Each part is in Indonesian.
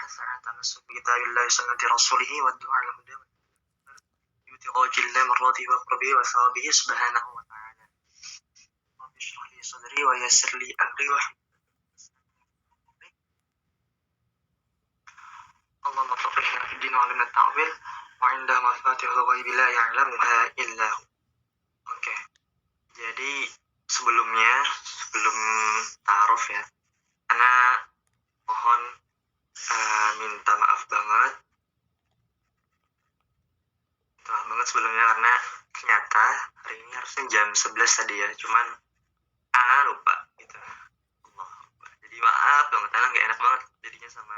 ساعة تمسك بكتاب الله وسنة رسوله والدعاء له ابتغاء جل مرضاته وقربه وثوابه سبحانه وتعالى. رب اشرح لي صدري ويسر لي أمري اللهم فقهنا في الدين وعلمنا التأويل وعنده مفاتيح الغيب لا يعلمها إلا هو. Oke. Jadi sebelum ta'aruf ya, Ana mohon minta maaf banget sebelumnya karena ternyata hari ini harusnya jam 11 tadi ya, cuman Ana lupa gitu. Allah. Jadi maaf banget, Ana gak enak banget jadinya sama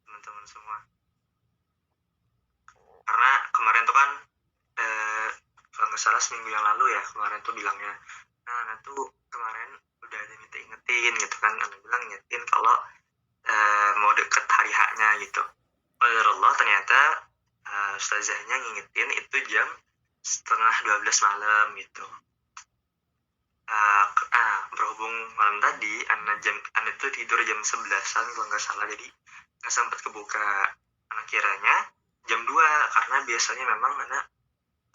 teman-teman semua. Karena kemarin tuh kan kalau nggak salah seminggu yang lalu ya, kemarin tuh bilangnya, Ana tuh kemarin udah ada minta ingetin gitu kan, Ana bilang ingetin kalau mau deket hari H-nya gitu. Allah ternyata ustazahnya ngingetin itu jam 11:30 malam gitu. Berhubung malam tadi Ana tuh tidur jam 11-an kalau nggak salah, jadi nggak sempat kebuka. Ana kiranya jam 2 karena biasanya memang Ana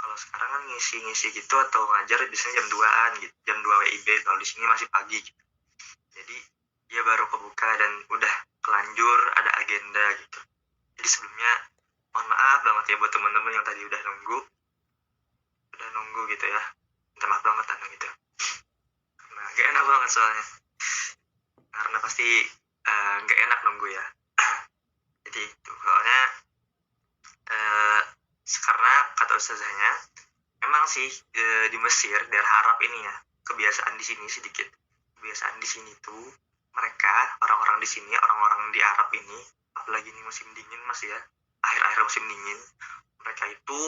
kalau sekarang kan ngisi gitu atau ngajar biasanya jam 2-an gitu, jam 2 WIB, kalau di sini masih pagi gitu. Jadi ya baru kebuka dan udah kelanjur ada agenda gitu. Jadi sebelumnya mohon maaf banget ya buat teman-teman yang tadi udah nunggu gitu ya. Minta maaf banget Ana gitu. Karena gak enak banget soalnya. Karena pasti gak enak nunggu ya. Jadi itu soalnya karena kata ustazahnya memang sih di Mesir, daerah Arab ini ya, kebiasaan di sini sedikit. Kebiasaan di sini tuh mereka orang-orang di sini, orang-orang di Arab ini, apalagi ini musim dingin Mas ya, akhir-akhir musim dingin, mereka itu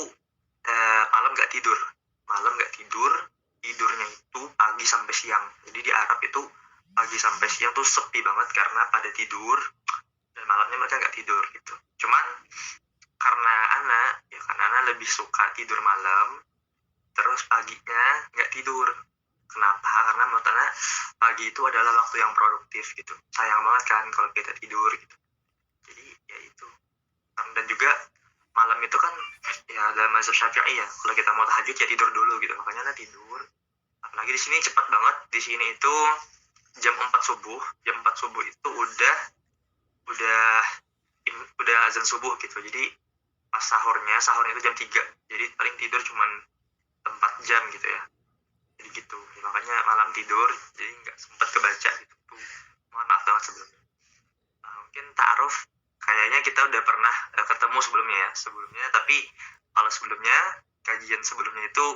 malam nggak tidur, tidurnya itu pagi sampai siang. Jadi di Arab itu pagi sampai siang tuh sepi banget karena pada tidur dan malamnya mereka nggak tidur gitu. Cuman karena Ana lebih suka tidur malam, terus paginya nggak tidur. Kenapa? Karena menurut Ana pagi itu adalah waktu yang produktif gitu. Sayang banget kan kalau kita tidur gitu. Jadi ya itu. Dan juga malam itu kan ya dalam mazhab Syafi'i ya, kalau kita mau tahajud ya tidur dulu gitu. Makanya Ana tidur. Apalagi di sini cepat banget. Di sini itu jam 4 subuh itu udah azan subuh gitu. Jadi pas sahurnya itu jam 3. Jadi paling tidur cuman 4 jam gitu ya. Jadi gitu. Makanya malam tidur jadi nggak sempat kebaca gitu. Mohon maaf banget sebelumnya. Mungkin ta'aruf kayaknya kita udah pernah ketemu sebelumnya, tapi kalau sebelumnya kajian sebelumnya itu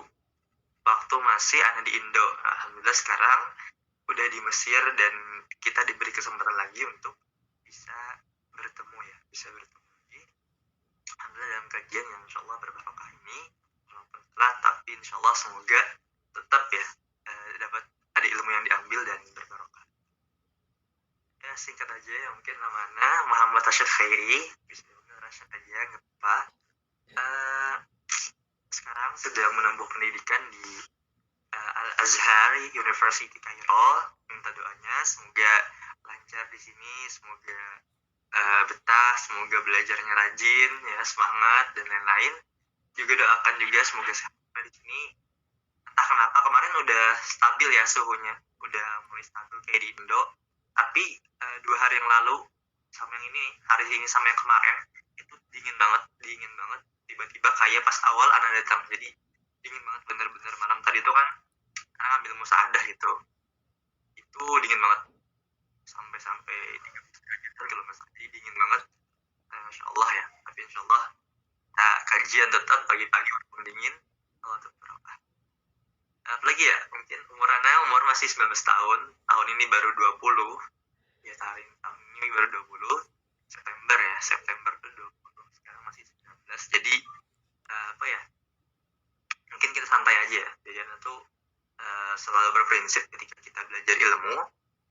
waktu masih Ana di Indo. Alhamdulillah sekarang udah di Mesir dan kita diberi kesempatan lagi untuk bisa bertemu lagi. Alhamdulillah dalam kajian yang insyaallah berbarokah ini, walaupun telat tapi insyaallah semoga tetap ya dapat ada ilmu yang diambil dan berbarokah. Ya singkat aja ya, mungkin namanya Muhammad Rashid Khairi, bisa Rashid aja ngepa. Sekarang sedang menempuh pendidikan di Al-Azhar University Kairo. Minta doanya semoga lancar di sini, semoga betah, semoga belajarnya rajin ya, semangat dan lain-lain. Juga doakan juga semoga sehat di sini. Entah kenapa kemarin udah stabil ya suhunya, udah mulai stabil kayak di Indo. Tapi 2 hari yang lalu sama yang ini, hari ini sama yang kemarin itu dingin banget. Tiba-tiba kayak pas awal Ana datang, jadi dingin banget bener-bener. Malam tadi tuh kan Ana ambil musaadah itu dingin banget sampai 13 derajat kalau nggak salah, jadi dingin banget. Masya Allah ya, tapi insya Allah kajian tetap pagi-pagi walaupun dingin, Allah tetap berkah. Apalagi ya, mungkin umur masih 19 tahun, tahun ini baru 20 ya, tahun ini baru 20 September tuh 20, sekarang masih 19. Jadi mungkin kita santai aja ya. Jadi Ana tuh selalu berprinsip ketika kita belajar ilmu,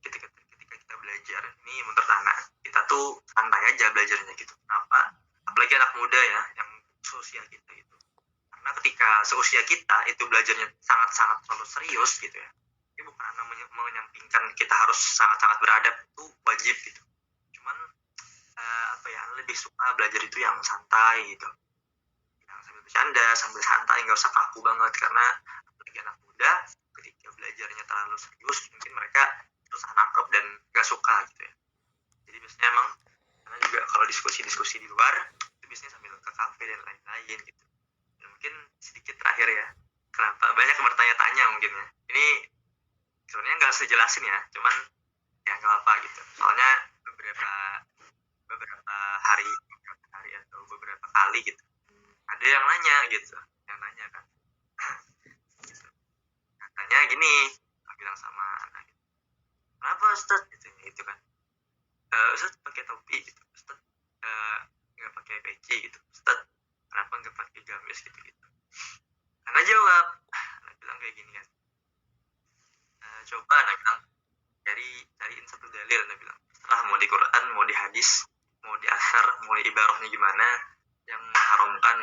ketika kita belajar ini, menurut Ana kita tuh santai aja belajarnya gitu. Kenapa? Apalagi anak muda ya, yang seusia kita gitu. Karena ketika seusia kita itu belajarnya sangat-sangat terlalu serius gitu ya, ini bukan Ana menyampingkan kita harus sangat-sangat beradab, itu wajib gitu. Cuman lebih suka belajar itu yang santai gitu, yang sambil bercanda, sambil santai, nggak usah kaku banget, karena apalagi anak muda ketika belajarnya terlalu serius mungkin mereka susah nangkep dan nggak suka gitu ya. Jadi biasanya emang karena juga kalau diskusi-diskusi di luar itu biasanya sambil ke kafe dan lain-lain gitu. Dan mungkin sedikit terakhir ya, kenapa banyak bertanya-tanya mungkin ya, ini sebenarnya nggak usah jelasin ya, cuman ya nggak apa gitu, soalnya beberapa beberapa hari atau beberapa kali gitu ada yang nanya gitu, yang nanya kan gitu. Katanya gini, aku bilang sama anak gitu, kenapa Ustaz gitu kan, Ustaz pakai topi gitu, Ustaz nggak pakai peci gitu, Ustaz kenapa nggak pakai gamis gitu gitu. Anak jawab, anak bilang kayak gini kan, coba anak bilang cariin satu dalil, anak bilang setelah mau di Quran, mau di hadis, mau di asar, mau di ibarahnya gimana yang mengharamkan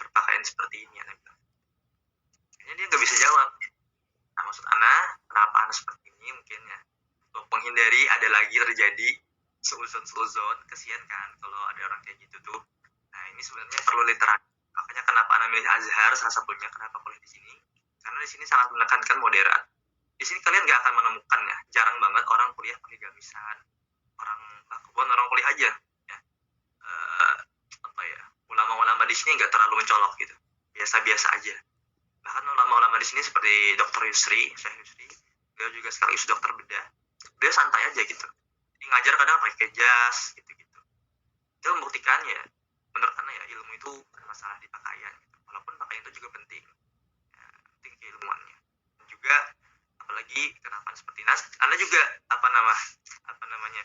berpakaian seperti ini, anak bilang. Akhirnya dia nggak bisa jawab. Nah, maksud anak kenapa anak seperti ini mungkin ya untuk menghindari ada lagi terjadi seuzon, kesian kan kalau ada orang kayak gitu tuh. Nah, ini sebenarnya perlu literasi. Makanya kenapa anak milih Azhar, salah satunya kenapa kuliah di sini, karena di sini sangat menekankan moderat. Di sini kalian nggak akan menemukan ya, jarang banget orang kuliah pakai gamisan, orang orang kuliah aja ya, apa ya, ulama-ulama di sini nggak terlalu mencolok gitu, biasa-biasa aja. Bahkan ulama-ulama di sini seperti Dr. Yusri, Syekh Yusri, dia juga sekaligus dokter bedah, dia santai aja gitu, dia ngajar kadang pakai jas gitu-gitu. Itu membuktikan ya, menurut Anda ya, ilmu itu bukan masalah di pakaian gitu. Walaupun pakaian itu juga penting ya, penting keilmuannya. Dan juga apalagi kenapa seperti Anda juga apa namanya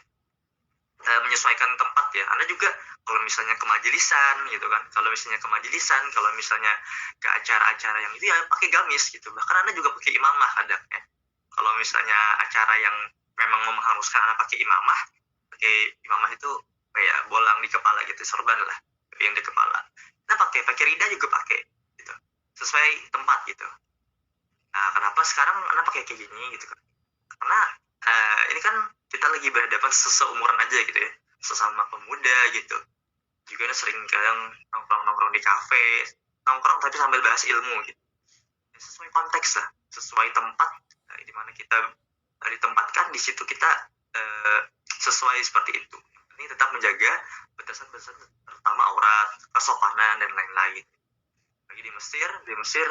menyesuaikan tempat ya. Anda juga kalau misalnya ke majelisan gitu kan, kalau misalnya ke acara-acara yang itu ya pakai gamis gitu. Bahkan Anda juga pakai imamah kadang ya. Kalau misalnya acara yang memang mengharuskan Anda pakai imamah itu kayak bolang di kepala gitu, sorban lah yang di kepala. Nah, pakai rida juga pakai gitu, sesuai tempat gitu. Nah, kenapa sekarang Anda pakai kayak gini gitu kan? Karena ini kan kita lagi berhadapan seumuran aja gitu ya, sesama pemuda gitu. Juga sering kadang nongkrong di kafe, nongkrong tapi sambil bahas ilmu gitu. Ya, sesuai konteks lah, sesuai tempat di mana kita ditempatkan, di situ kita sesuai seperti itu. Ini tetap menjaga batasan-batasan terutama aurat, kesopanan dan lain-lain. Lagi di Mesir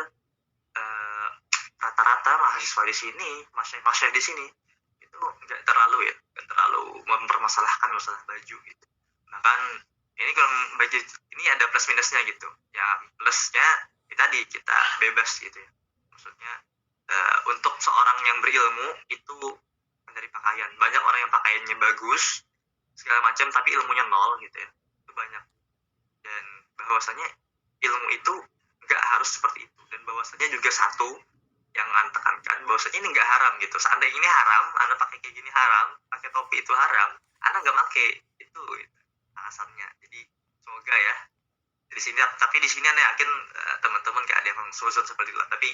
rata-rata mahasiswa di sini, masyayikh di sini itu nggak terlalu mempermasalahkan masalah baju gitu. Bahkan ini kalau baju ini ada plus minusnya gitu. Ya plusnya tadi kita bebas gitu ya. Maksudnya untuk seorang yang berilmu itu dari pakaian. Banyak orang yang pakaiannya bagus segala macam tapi ilmunya nol gitu ya. Itu banyak. Dan bahwasanya ilmu itu nggak harus seperti itu. Dan bahwasanya juga satu yang Anda tekankan bahwasanya ini nggak haram gitu. Seandainya ini haram, Anda pakai kayak gini haram, pakai topi itu haram, Anda nggak pakai itu gitu, alasannya. Jadi semoga ya di sini, tapi di sini Anda yakin teman-teman nggak ada yang suzon seperti itu. Tapi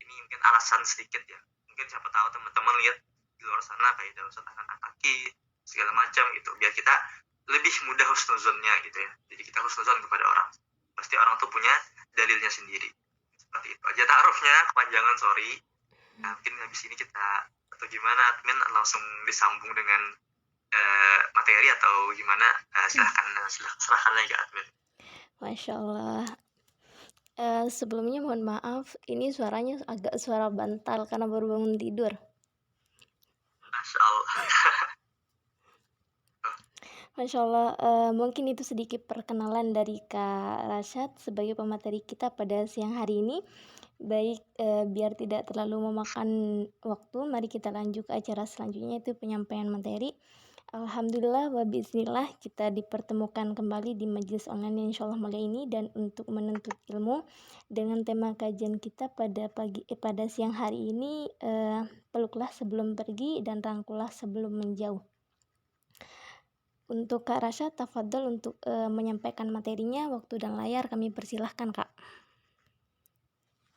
ini mungkin alasan sedikit ya. Mungkin siapa tahu teman-teman lihat di luar sana kayak ada ustaz anak kaki segala macam gitu. Biar kita lebih mudah husnuzonnya gitu ya. Jadi kita husnuzon kepada orang. Pasti orang tuh punya dalilnya sendiri. Seperti itu aja taruhnya, kepanjangan sorry. Nah, mungkin habis ini kita atau gimana admin langsung disambung dengan materi atau gimana, serahkan lagi ke admin. Masya Allah. Sebelumnya mohon maaf, ini suaranya agak suara bantal karena baru bangun tidur. Masya Allah. Masya Allah, mungkin itu sedikit perkenalan dari Kak Rashad sebagai pemateri kita pada siang hari ini. Baik, biar tidak terlalu memakan waktu, mari kita lanjut ke acara selanjutnya, itu penyampaian materi. Alhamdulillah wa bismillah kita dipertemukan kembali di majelis online insya Allah mulai ini, dan untuk menuntut ilmu dengan tema kajian kita pada siang hari ini, peluklah sebelum pergi dan rangkullah sebelum menjauh. Untuk Kak Rasha, tafadhol untuk menyampaikan materinya. Waktu dan layar kami persilahkan, Kak.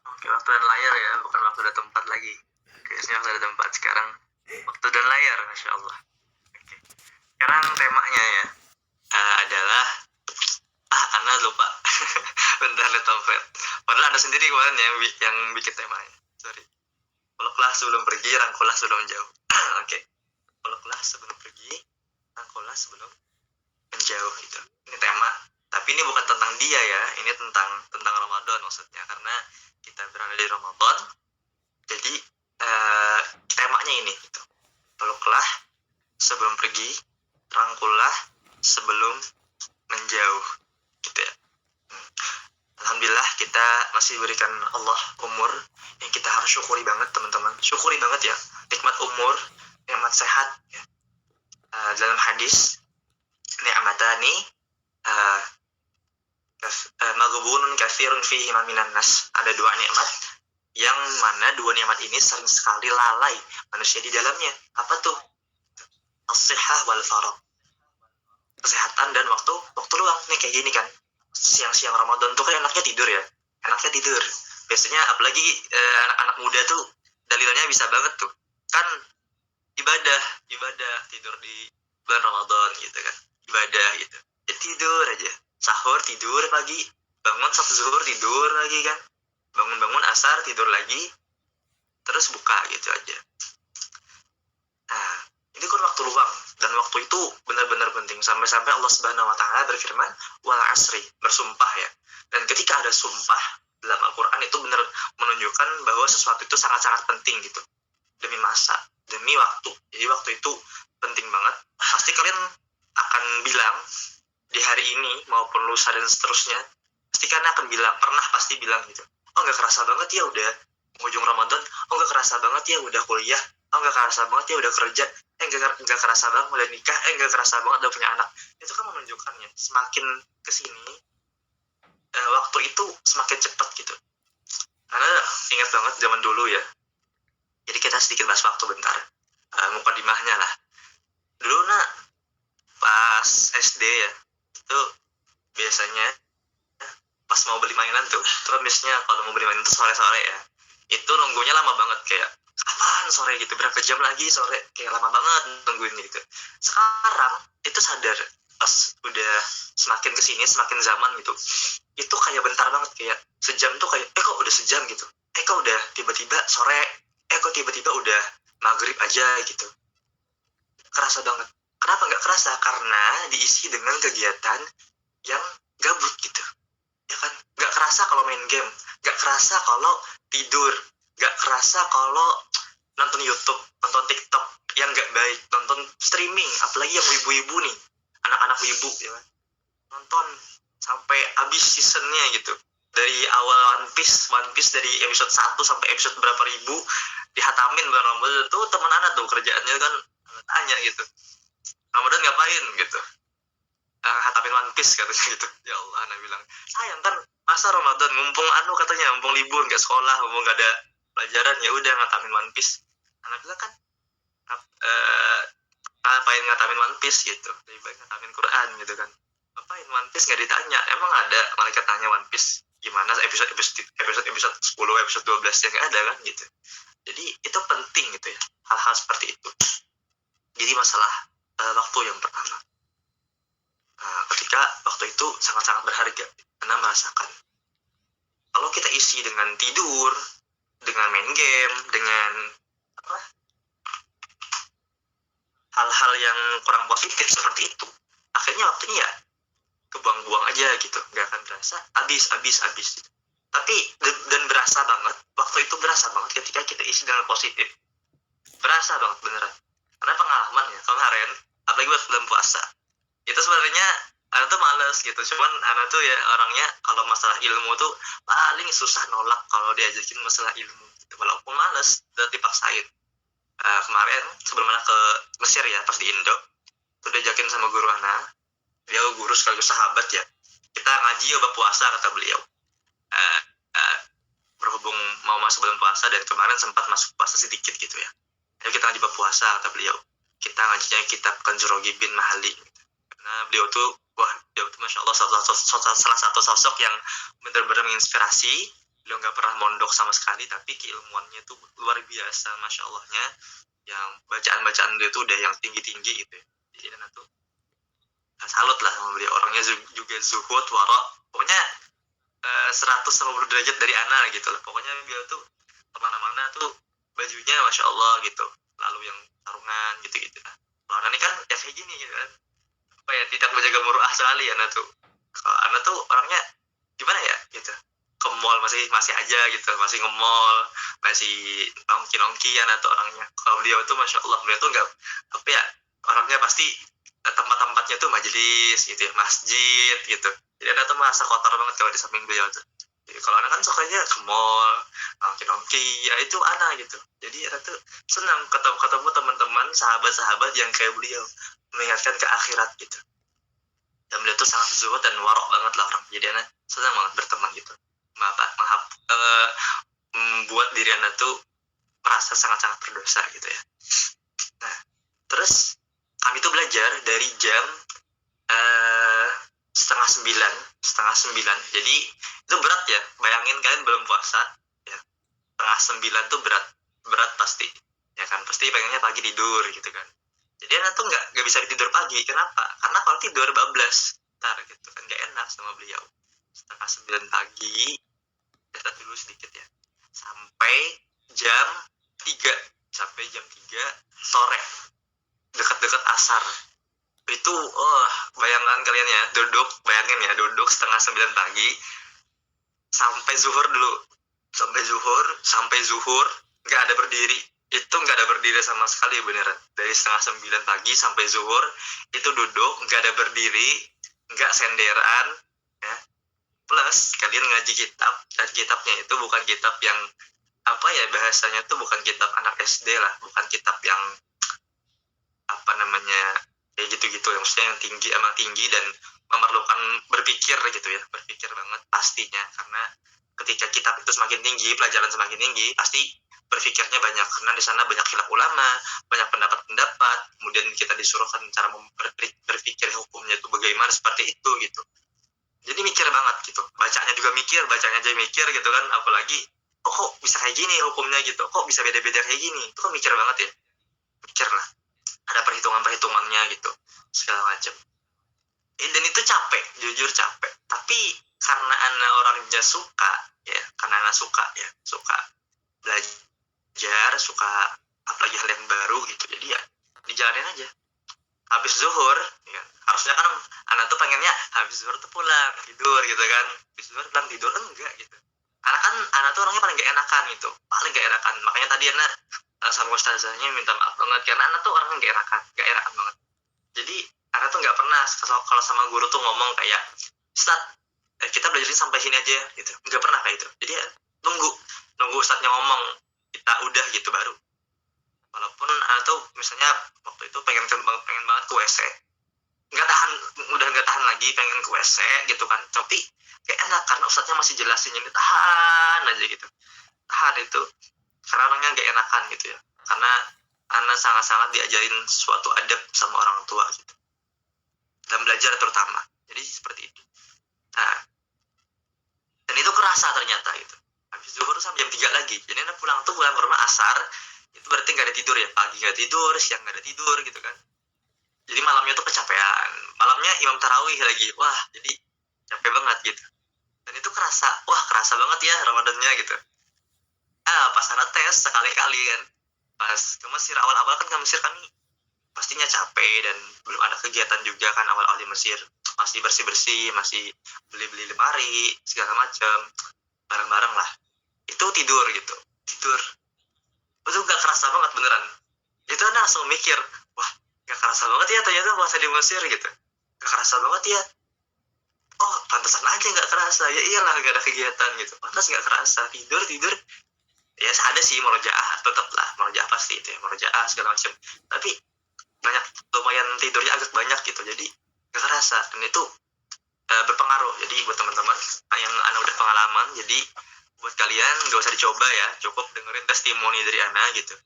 Oke, waktu dan layar ya, bukan waktu dan tempat lagi. Biasanya waktu dan tempat, sekarang waktu dan layar, Masya Allah. Oke. Sekarang temanya ya, sendiri kemarin yang bikin temanya. Sorry. Peluklah sebelum pergi, rangkullah sebelum jauh. Oke. Peluklah sebelum pergi, rangkullah sebelum menjauh gitu. Ini tema. Tapi ini bukan tentang dia ya. Ini tentang Ramadan maksudnya. Karena kita berada di Ramadan. Jadi temanya ini gitu. Peluklah sebelum pergi, rangkullah sebelum menjauh gitu ya. Alhamdulillah kita masih diberikan Allah umur yang kita harus syukuri banget teman-teman. Syukuri banget ya nikmat umur, nikmat sehat ya. Dalam hadis ni'matani maghbunun katsirun fihi minan nas. Ada dua nikmat yang mana dua nikmat ini sering sekali lalai manusia di dalamnya. Apa tuh? As-sihah wal faragh. Kesehatan dan waktu luang. Nih kayak gini kan. Siang-siang Ramadan tuh kan enaknya tidur ya. Enaknya tidur. Biasanya apalagi anak-anak muda tuh dalilnya bisa banget tuh. Kan ibadah tidur di bulan Ramadan gitu kan. Ibadah gitu. Ya tidur aja. Sahur tidur pagi, bangun satu zuhur tidur lagi kan. Bangun asar tidur lagi. Terus buka gitu aja. Nah, itu kan waktu luang dan waktu itu benar-benar penting sampai Allah Subhanahu wa taala berfirman wal asri, bersumpah ya. Dan ketika ada sumpah dalam Al-Qur'an itu benar menunjukkan bahwa sesuatu itu sangat-sangat penting gitu. Demi masa, demi waktu. Jadi waktu itu penting banget. Pasti kalian akan bilang di hari ini maupun lusa dan seterusnya, pasti kalian akan bilang, pasti bilang gitu. Oh, enggak kerasa banget ya udah ujung Ramadan. Oh, enggak kerasa banget ya udah kuliah. Oh, enggak kerasa banget ya udah kerja. Enggak kerasa banget udah nikah. Enggak kerasa banget udah punya anak. Itu kan menunjukkannya semakin kesini waktu itu semakin cepat gitu. Karena ingat banget zaman dulu ya. Jadi kita sedikit bahas waktu bentar. Mukadimahnya lah. Dulu pas SD ya, itu biasanya pas mau beli mainan tuh kan biasanya kalau mau beli mainan tuh sore-sore ya. Itu nunggunya lama banget kayak kapan sore gitu, berapa jam lagi sore, kayak lama banget nungguin gitu. Sekarang itu sadar pas udah semakin kesini semakin zaman gitu, itu kayak bentar banget, kayak sejam tuh kayak kok udah sejam gitu, kok udah tiba-tiba sore, kok tiba-tiba udah maghrib aja gitu. Kerasa banget. Kenapa nggak kerasa? Karena diisi dengan kegiatan yang gabut gitu ya kan. Nggak kerasa kalau main game, nggak kerasa kalau tidur, nggak kerasa kalau nonton YouTube, nonton TikTok yang nggak baik, nonton streaming, apalagi yang ibu-ibu nih, anak-anak ibu ya kan, nonton sampai habis seasonnya gitu, dari awal One Piece dari episode 1 sampai episode berapa ribu dihatamin bulan Ramadan tuh. Teman anak tuh kerjaannya kan tanya gitu, Ramadan ngapain gitu, hatamin One Piece katanya gitu. Ya Allah, anak bilang sayang kan masa Ramadan mumpung katanya mumpung libur nggak sekolah, mumpung nggak ada pelajaran, ya udah ngatamin One Piece. Anak bilang kan ngapain ngatamin One Piece gitu, lebih baik ngatamin Quran gitu kan. Ngapain One Piece nggak ditanya, emang ada malaikat tanya One Piece gimana episode 10, episode 12 ya, nggak ada kan gitu. Jadi itu penting gitu ya, hal-hal seperti itu. Jadi masalah waktu yang pertama, ketika waktu itu sangat-sangat berharga karena merasakan kalau kita isi dengan tidur, dengan main game, dengan hal-hal yang kurang positif seperti itu, akhirnya waktunya ya kebuang-buang aja gitu, nggak akan berasa habis gitu. Tapi dan berasa banget, waktu itu berasa banget ketika kita isi dengan positif, berasa banget beneran. Karena pengalaman ya kemarin, apalagi buat bulan puasa, itu sebenarnya Ana tuh males gitu, cuman Ana tuh ya orangnya kalau masalah ilmu tuh paling susah nolak kalau diajakin masalah ilmu gitu, walaupun males udah dipaksain. Kemarin sebelum Ana ke Mesir ya, pas di Indo tuh diajakin sama guru Ana, beliau guru sekaligus sahabat ya, kita ngaji obat puasa kata beliau. Berhubung mau masuk bulan puasa dan kemarin sempat masuk puasa sedikit gitu ya, ayo kita ngaji bab puasa kata beliau. Kita ngajinya kitab Kanjurogi bin Mahali gitu. Karena beliau tuh Masya Allah salah satu sosok yang benar-benar menginspirasi. Beliau nggak pernah mondok sama sekali, tapi keilmuannya tuh luar biasa, Masya Allahnya. Yang bacaan beliau tuh udah yang tinggi-tinggi gitu ya. Jadi Ana tuh salut lah sama beliau, orangnya juga zuhud, wara, pokoknya 180 derajat dari Ana gitu loh. Pokoknya beliau tuh kemana-mana tuh bajunya Masya Allah gitu, lalu yang sarungan gitu-gitu. Kalau Ana ini kan ya kayak gini gitu kan, apa ya, tidak menjaga muruah sekali Ana tuh. Kalau Ana tuh orangnya gimana ya gitu, ke mall masih masih aja gitu, masih nge-mall, masih nongki-nongkian atau orangnya. Kalau beliau tuh Masya Allah, beliau tuh nggak, apa ya, orangnya pasti tempat-tempatnya tuh majelis gitu ya, masjid gitu. Jadi Ana tuh merasa kotor banget kalau di samping beliau tuh. Jadi kalau Ana kan sukanya ke mall, nongki-nongki, ya itu Ana gitu. Jadi Ana tuh senang ketemu teman-teman, sahabat-sahabat yang kayak beliau, mengingatkan ke akhirat gitu. Dan beliau tuh sangat zuhud dan warok banget lah orang. Jadi Ana senang banget berteman gitu. Membuat diri Ana tuh merasa sangat-sangat berdosa gitu ya. Nah, terus kami tuh belajar dari jam setengah sembilan. Jadi itu berat ya, bayangin kalian belum puasa ya, setengah sembilan tuh berat pasti ya kan, pasti pengennya pagi tidur gitu kan. Jadi Ana tuh nggak bisa tidur pagi. Kenapa? Karena kalau tidur bablas ntar gitu kan, nggak enak sama beliau. Setengah sembilan pagi, catat dulu sedikit ya, sampai jam 3 sore, dekat-dekat asar. Itu bayangan kalian ya, bayangin ya, duduk setengah 9 pagi sampai zuhur dulu, sampai zuhur nggak ada berdiri. Itu nggak ada berdiri sama sekali beneran. Dari setengah 9 pagi sampai zuhur itu duduk, nggak ada berdiri, nggak senderan ya. Plus kalian ngaji kitab, dan kitabnya itu bukan kitab yang, apa ya bahasanya tuh, bukan kitab anak SD lah, bukan kitab yang apa namanya ya gitu-gitu, yang maksudnya yang tinggi dan memerlukan berpikir gitu ya, berpikir banget pastinya. Karena ketika kitab itu semakin tinggi, pelajaran semakin tinggi, pasti berpikirnya banyak, karena di sana banyak khilaf ulama, banyak pendapat-pendapat, kemudian kita disuruhkan cara berpikir hukumnya itu bagaimana, seperti itu gitu. Jadi mikir banget gitu, bacanya aja mikir gitu kan, apalagi kok bisa kayak gini hukumnya gitu, kok bisa beda-beda kayak gini, itu kan mikir banget ya, mikir lah, ada perhitungannya gitu segala macam. Dan itu capek, jujur capek, tapi karena anak orangnya suka belajar, suka apalagi hal yang baru gitu, jadi ya dijalanin aja. Habis zuhur ya, harusnya kan anak tuh pengennya habis zuhur tuh pulang tidur gitu kan, habis zuhur pulang tidur, enggak gitu. Anak tuh orangnya paling gak enakan gitu, makanya tadi anak sama ustazahnya minta maaf banget, karena anak tuh orangnya gak enakan banget. Jadi anak tuh nggak pernah kalau sama guru tuh ngomong kayak, Ustaz, kita belajarin sampai sini aja gitu, nggak pernah kayak itu. Jadi ya nunggu ustadznya ngomong, kita udah gitu baru. Walaupun anak tuh misalnya waktu itu pengen banget ke WC, udah nggak tahan lagi, pengen ke WC gitu kan, tapi kayak enak karena ustadznya masih jelasin, ini tahan aja gitu, tahan itu karena orangnya nggak enakan gitu ya, karena anak sangat-sangat diajarin suatu adab sama orang tua gitu, dalam belajar terutama. Jadi seperti itu. Nah, dan itu kerasa ternyata gitu. Habis zuhur sampai jam 3 lagi. Jadi anak pulang ke rumah asar, itu berarti nggak ada tidur ya, pagi nggak tidur, siang nggak ada tidur gitu kan. Jadi malamnya tuh kecapean. Malamnya imam tarawih lagi. Wah, jadi capek banget gitu. Dan itu kerasa banget ya Ramadannya gitu. Pas anak tes sekali-kali kan, pas ke Mesir, awal-awal kan ke Mesir kami pastinya capek dan belum ada kegiatan juga kan awal-awal di Mesir, masih bersih-bersih, masih beli-beli lemari segala macam, bareng-bareng lah. Itu tidur itu gak kerasa banget beneran. Itu anak langsung mikir, wah gak kerasa banget ya ternyata puasa di Mesir gitu, gak kerasa banget ya, oh pantesan aja gak kerasa, ya iyalah gak ada kegiatan gitu, pantas gak kerasa, tidur ya ada sih murojaah, tetap lah murojaah pasti itu ya, murojaah segala macam, tapi lumayan tidurnya agak banyak gitu, jadi gak kerasa. Dan itu berpengaruh. Jadi buat teman-teman yang Ana udah pengalaman, jadi buat kalian gak usah dicoba ya, cukup dengerin testimoni dari Ana gitu.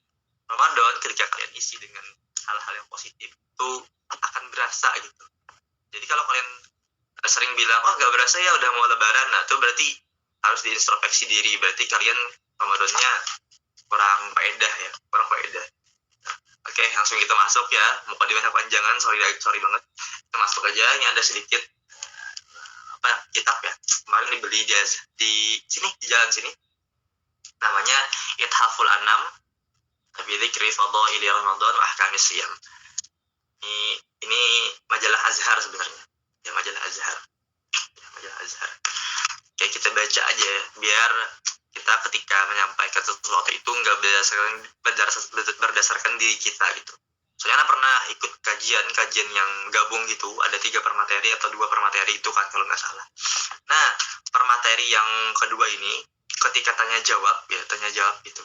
Ramadan ketika kalian isi dengan hal-hal yang positif itu akan berasa gitu. Jadi kalau kalian sering bilang, oh gak berasa ya udah mau lebaran, nah itu berarti harus diintrospeksi diri, berarti kalian Ramadannya kurang faedah. Oke, langsung kita masuk ya, muka di banyak panjangan, sorry banget, kita masuk aja. Ini ada sedikit kitab ya. Kemarin dibeli di sini, di jalan sini. Namanya Ithaful Anam bi dzikri fadaili Ramadan wa ahkamis siyam. Ini majalah Azhar sebenarnya. Ya, majalah Azhar. Kayak kita baca aja biar kita ketika menyampaikan sesuatu itu nggak berdasarkan diri kita gitu. Soalnya pernah ikut kajian yang gabung gitu, ada 3 per materi atau 2 per materi itu kan kalau nggak salah. Nah, per materi yang kedua ini ketika tanya jawab gitu,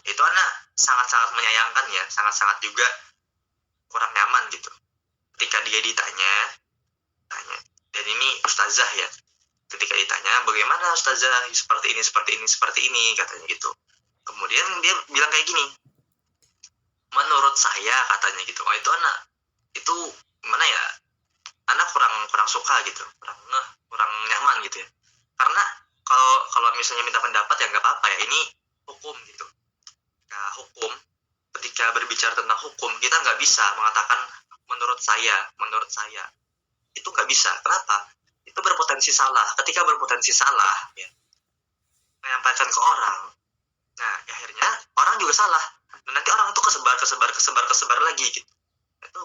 itu anak sangat-sangat menyayangkan ya, sangat-sangat juga kurang nyaman gitu ketika dia ditanya, dan ini ustazah ya, ketika ditanya bagaimana ustazah seperti ini katanya gitu. Kemudian dia bilang kayak gini, menurut saya katanya gitu. Oh, itu anak itu gimana ya, anak kurang suka gitu, kurang nyaman gitu ya. Karena kalau misalnya minta pendapat ya nggak apa-apa ya, ini hukum gitu. Nah, hukum, ketika berbicara tentang hukum kita nggak bisa mengatakan menurut saya itu nggak bisa. Kenapa? Itu berpotensi salah. Ketika berpotensi salah ya, menyampaikan ke orang, nah akhirnya orang juga salah, dan nanti orang itu kesebar lagi gitu. Itu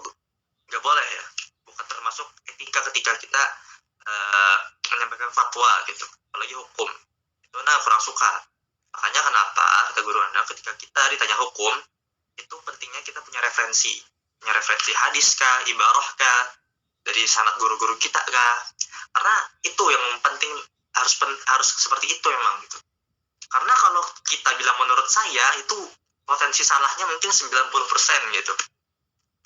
nggak boleh ya, bukan termasuk etika ketika kita menyampaikan fatwa gitu, apalagi hukum. Itu kurang suka. Makanya kenapa kata guru anak, ketika kita ditanya hukum itu pentingnya kita punya referensi hadis kah, ibarah kah, dari sanad guru-guru kita kah. Karena itu yang penting, harus seperti itu memang gitu. Karena kalau kita bilang menurut saya, itu potensi salahnya mungkin 90% gitu.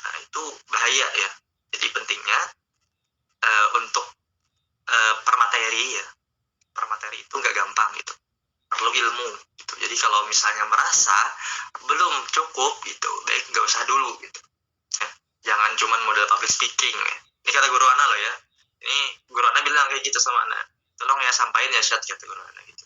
Nah, itu bahaya ya. Jadi pentingnya untuk per materi itu nggak gampang gitu. Perlu ilmu gitu. Jadi kalau misalnya merasa belum cukup gitu, baik nggak usah dulu gitu. Jangan cuman model public speaking ya. Ini kata guru anak loh ya. Ini guru anak bilang kayak gitu sama anak. Tolong ya sampaikan ya Syed, kata guru anak gitu.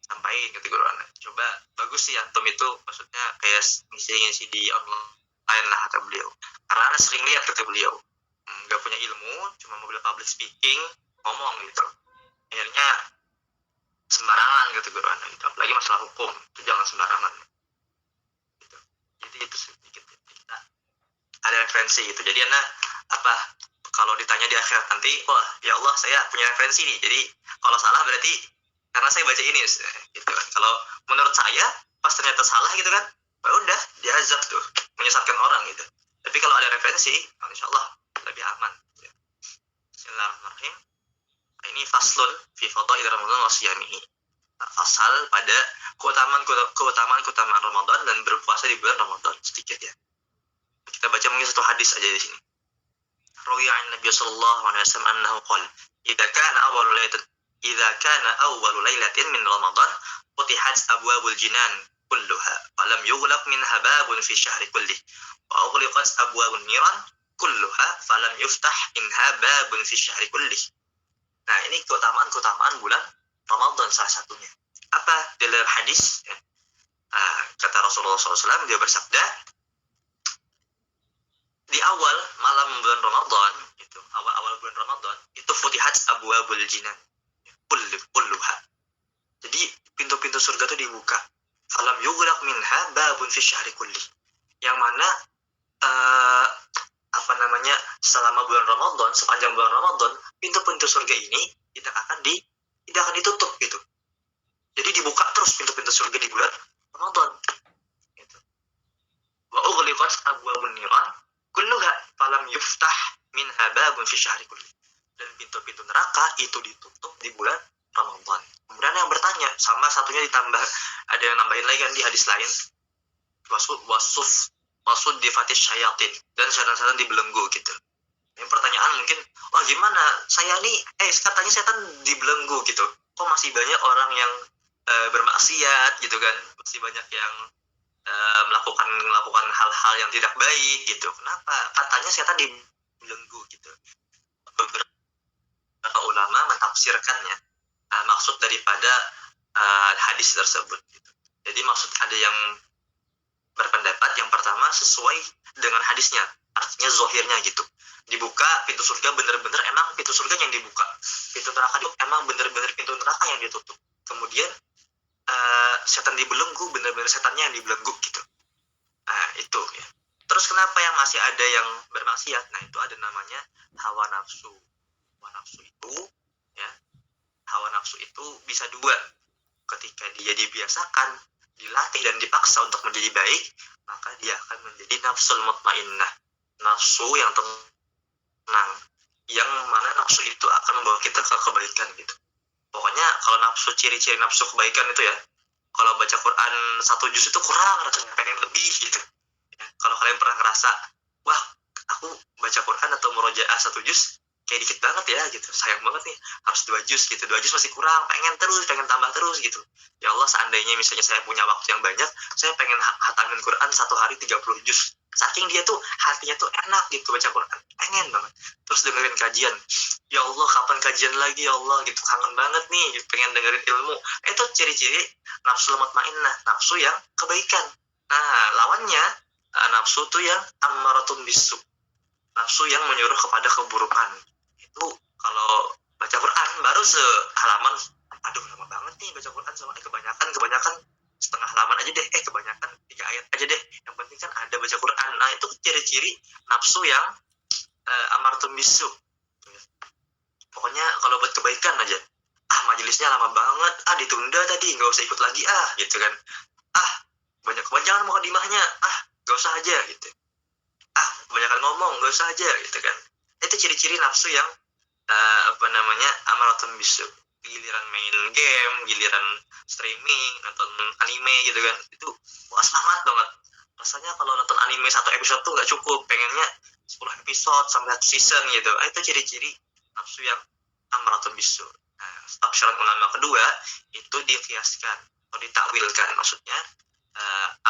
Sampaikan kata guru anak. Coba bagus sih antum itu, maksudnya kayak ngisi di online lah kata beliau. Karena anak sering lihat kata beliau, nggak punya ilmu, cuma model public speaking, ngomong gitu. Akhirnya sembarangan kata guru anak gitu. Apalagi masalah hukum itu jangan sembarangan gitu. Jadi itu sedikit kita ada referensi gitu. Jadi anak kalau ditanya di akhirat nanti, wah ya Allah saya punya referensi nih, jadi kalau salah berarti karena saya baca ini gitu kan. Kalau menurut saya pas ternyata salah gitu kan, ya udah diazab tuh, menyesatkan orang gitu. Tapi kalau ada referensi, insya Allah lebih aman gitu. Bismillahirrahmanirrahim. Ini faslun fi fadail Ramadan wa siyamihi. Fasal pada keutamaan Ramadan dan berpuasa di bulan Ramadan. Sedikit ya. Kita baca mungkin satu hadis aja di sini. Rawi an Nabi sallallahu alaihi wasallam annahu qala idza kana awwalu lailatin min Ramadan futihat abwabul jinan kulluha wa lam yughlaq minha babun fi syahri kullih wa ughliqat abwabun niran kulluha falam yuftah minha babun fi syahri kullih. Nah, ini keutamaan bulan Ramadan salah satunya. Apa dalam hadis ya? Kata Rasulullah SAW, dia bersabda, di awal malam bulan Ramadan itu, awal bulan Ramadan itu futihat abwabul jinan kulluha. Jadi pintu-pintu surga itu dibuka. Falam yughlaq minha babun fi syahri kulli. Yang mana selama bulan Ramadan, sepanjang bulan Ramadan, pintu-pintu surga ini tidak akan ditutup gitu. Jadi dibuka terus pintu-pintu surga di bulan Ramadan. Gitu. Wa ughliqat abwabun niran kulluha falam yuftah minha babun fi syahri kulli. Dan pintu-pintu neraka itu ditutup di bulan Ramadan. Kemudian yang bertanya, sama satunya ditambah, ada yang nambahin lagi kan di hadis lain, wasud difatis syayatin, dan setan-setan dibelenggu gitu. Yang pertanyaan mungkin, wah gimana, saya nih, katanya setan dibelenggu gitu, kok masih banyak orang yang bermaksiat gitu kan, masih banyak yang melakukan hal-hal yang tidak baik gitu. Kenapa? Katanya setan dibelenggu gitu. Beberapa ulama mentafsirkannya, maksud daripada hadis tersebut gitu. Jadi maksud ada yang berpendapat yang pertama sesuai dengan hadisnya, artinya zohirnya gitu. Dibuka pintu surga, bener-bener emang pintu surga yang dibuka. pintu neraka emang bener-bener pintu neraka yang ditutup. Kemudian setan dibelenggu, bener-bener setannya yang dibelenggu gitu. Nah itu ya. Terus kenapa yang masih ada yang bermaksiat? Nah itu ada namanya hawa nafsu. Hawa nafsu itu ya, hawa nafsu itu bisa dua. Ketika dia dibiasakan, dilatih dan dipaksa untuk menjadi baik, maka dia akan menjadi nafsul mutmainnah, nafsu yang tenang, yang mana nafsu itu akan membawa kita ke kebaikan gitu. Pokoknya kalau nafsu, ciri-ciri nafsu kebaikan itu ya, kalau baca Quran 1 juz itu kurang, rasanya pengen lebih gitu ya. Kalau kalian pernah ngerasa, wah aku baca Quran atau murojaah 1 juz kayak dikit banget ya gitu, sayang banget nih harus 2 juz gitu, 2 juz masih kurang, pengen terus, pengen tambah terus gitu. Ya Allah, seandainya misalnya saya punya waktu yang banyak, saya pengen hatamin Quran 1 hari 30 juz, saking dia tuh hatinya tuh enak gitu baca Quran, pengen banget. Terus dengerin kajian, ya Allah kapan kajian lagi ya Allah gitu, kangen banget nih pengen dengerin ilmu. Itu ciri-ciri nafsu mutmainnah, nafsu yang kebaikan. Nah lawannya nafsu tuh yang ammaratun bisu, nafsu yang menyuruh kepada keburukan. Itu kalau baca Quran baru sehalaman, aduh lama banget nih baca Quran, sama kebanyakan setengah halaman aja deh, kebanyakan 3 ayat aja deh, yang penting kan ada baca Quran. Nah itu ciri-ciri nafsu yang amartum bisu. Pokoknya kalau buat kebaikan aja, majelisnya lama banget, ditunda tadi, nggak usah ikut lagi gitu kan, banyak kepanjangan mukadimahnya, nggak usah aja gitu, kebanyakan ngomong, nggak usah aja gitu kan. Itu ciri-ciri nafsu yang amaratun bisu. Giliran main game, giliran streaming, nonton anime gitu kan, itu wah semangat banget. Rasanya kalau nonton anime 1 episode tuh nggak cukup, pengennya 10 episode sampai 1 season gitu. Itu ciri-ciri nafsu yang amaratun bisu. Nah, tafsiran ulama kedua itu dikiaskan atau ditakwilkan, maksudnya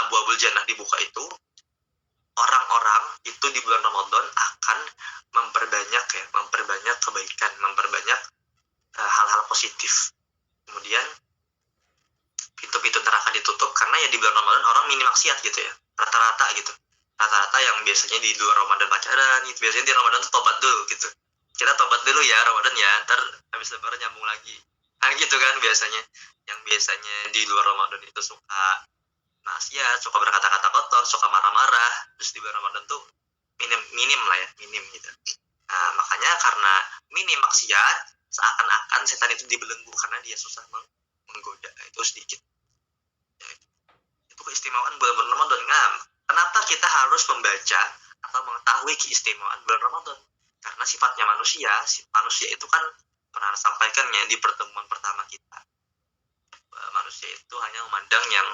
abu-abul jannah dibuka itu, orang-orang itu di bulan Ramadan akan memperbanyak kebaikan, memperbanyak hal-hal positif. Kemudian pintu-pintu neraka ditutup karena ya di bulan Ramadan orang minim maksiat gitu ya, rata-rata gitu. Rata-rata yang biasanya di luar Ramadan pacaran gitu, biasanya di Ramadan tuh tobat dulu gitu. Kita tobat dulu ya Ramadan ya, ntar habis lebaran nyambung lagi. Nah gitu kan biasanya. Yang biasanya di luar Ramadan itu suka maksiat, suka berkata-kata kotor, suka marah-marah, terus di bulan Ramadan tuh minim lah ya, minim gitu. Nah makanya karena minim maksiat, seakan-akan setan itu dibelenggu karena dia susah menggoda, itu sedikit ya, itu keistimewaan bulan Ramadan. Nah, kenapa kita harus membaca atau mengetahui keistimewaan bulan Ramadan? Karena sifatnya manusia itu kan pernah sampaikannya di pertemuan pertama kita, manusia itu hanya memandang yang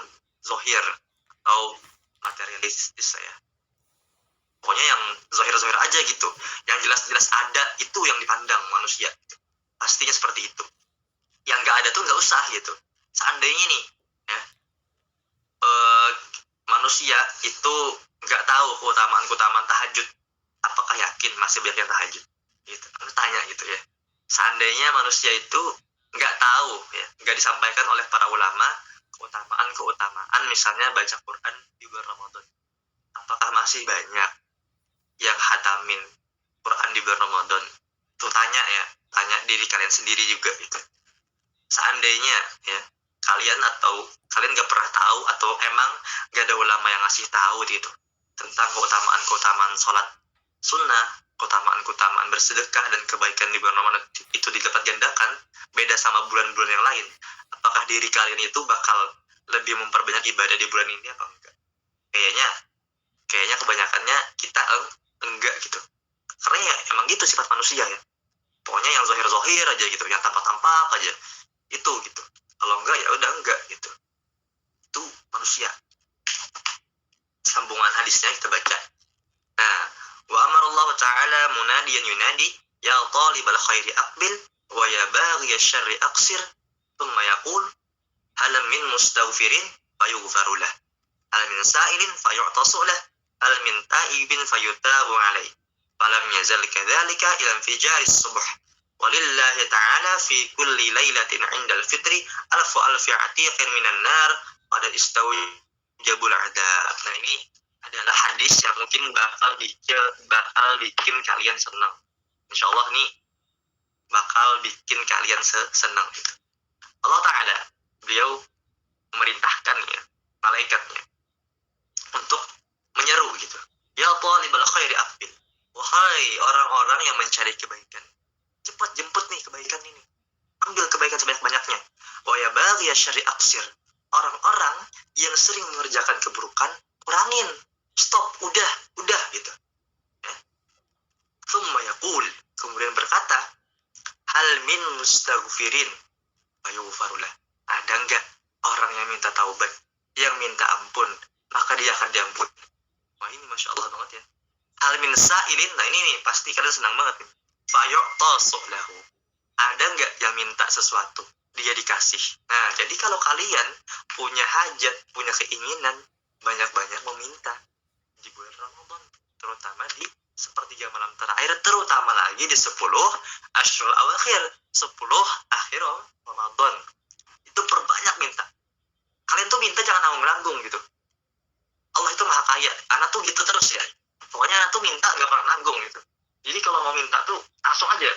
zohir atau materialistis ya, pokoknya yang zohir-zohir aja gitu, yang jelas-jelas ada itu yang dipandang manusia gitu. Pastinya seperti itu, yang nggak ada tuh nggak usah gitu. Seandainya nih ya, manusia itu nggak tahu keutamaan tahajud, apakah yakin masih banyak yang tahajud gitu? Anda tanya gitu ya, seandainya manusia itu nggak tahu ya, nggak disampaikan oleh para ulama keutamaan misalnya baca Quran di bulan Ramadan, apakah masih banyak yang hatamin Quran di bulan Ramadan? Tuh tanya diri kalian sendiri juga gitu. Seandainya ya kalian nggak pernah tahu, atau emang nggak ada ulama yang ngasih tahu gitu tentang keutamaan sholat sunnah, keutamaan bersedekah dan kebaikan di bulan Ramadan itu dilipat gandakan, beda sama bulan-bulan yang lain, apakah diri kalian itu bakal lebih memperbanyak ibadah di bulan ini apa enggak? Kayaknya kebanyakannya kita enggak gitu, karena ya emang gitu sifat manusia ya, pokoknya yang zohir aja gitu, yang tampak aja itu gitu, kalau enggak ya udah enggak gitu. Itu manusia. Sambungan hadisnya kita baca. Nah, wa amarallahu ta'ala munadiyan yunadi ya talibal khairi aqbil wa ya baghiya syarri aqsir thumma yaqul hal min mustaghfirin fayughfaru lah, hal min sa'ilin fayu'tasu lah, hal min ta'ibin fayutabu alaih, falam yazal kadzalika ila infijaris subh, walillahi ta'ala fi kulli lailatin 'indal fitri alfu atiqin minan nar pada istawjabul adab. Nah ini adalah hadis yang mungkin bakal bikin kalian senang. Insyaallah nih bakal bakal bikin kalian senang gitu. Allah Ta'ala, beliau memerintahkan ya malaikatnya untuk menyeru gitu. Ya talibal khairi aqbil. Wahai orang-orang yang mencari kebaikan, cepat jemput nih kebaikan ini. Ambil kebaikan sebanyak-banyaknya. Wa ya baghiya syarri aqsir. Orang-orang yang sering mengerjakan keburukan, kurangin. Stop, udah gitu. Ya. Tsumma yaqul, kemudian berkata, hal min mustaghfirin fayughfarulah. Ada enggak orang yang minta taubat, yang minta ampun, maka dia akan diampuni. Wah, ini Masya Allah banget ya. Hal min sa'ilin, nah ini nih pasti kalian senang banget nih. Fayu'tasuk lahu. Ada nggak yang minta sesuatu, dia dikasih. Nah, jadi kalau kalian punya hajat, punya keinginan, banyak-banyak meminta di bulan Ramadan, terutama di sepertiga malam terakhir, terutama lagi di 10 Ashrul Awakhir, 10 akhir Ramadan. Itu perbanyak minta. Kalian tuh minta jangan nanggung-nanggung gitu. Allah itu maha kaya. Anak tuh gitu terus ya. Pokoknya anak tuh minta gak pernah nanggung gitu. Jadi kalau mau minta tuh langsung aja.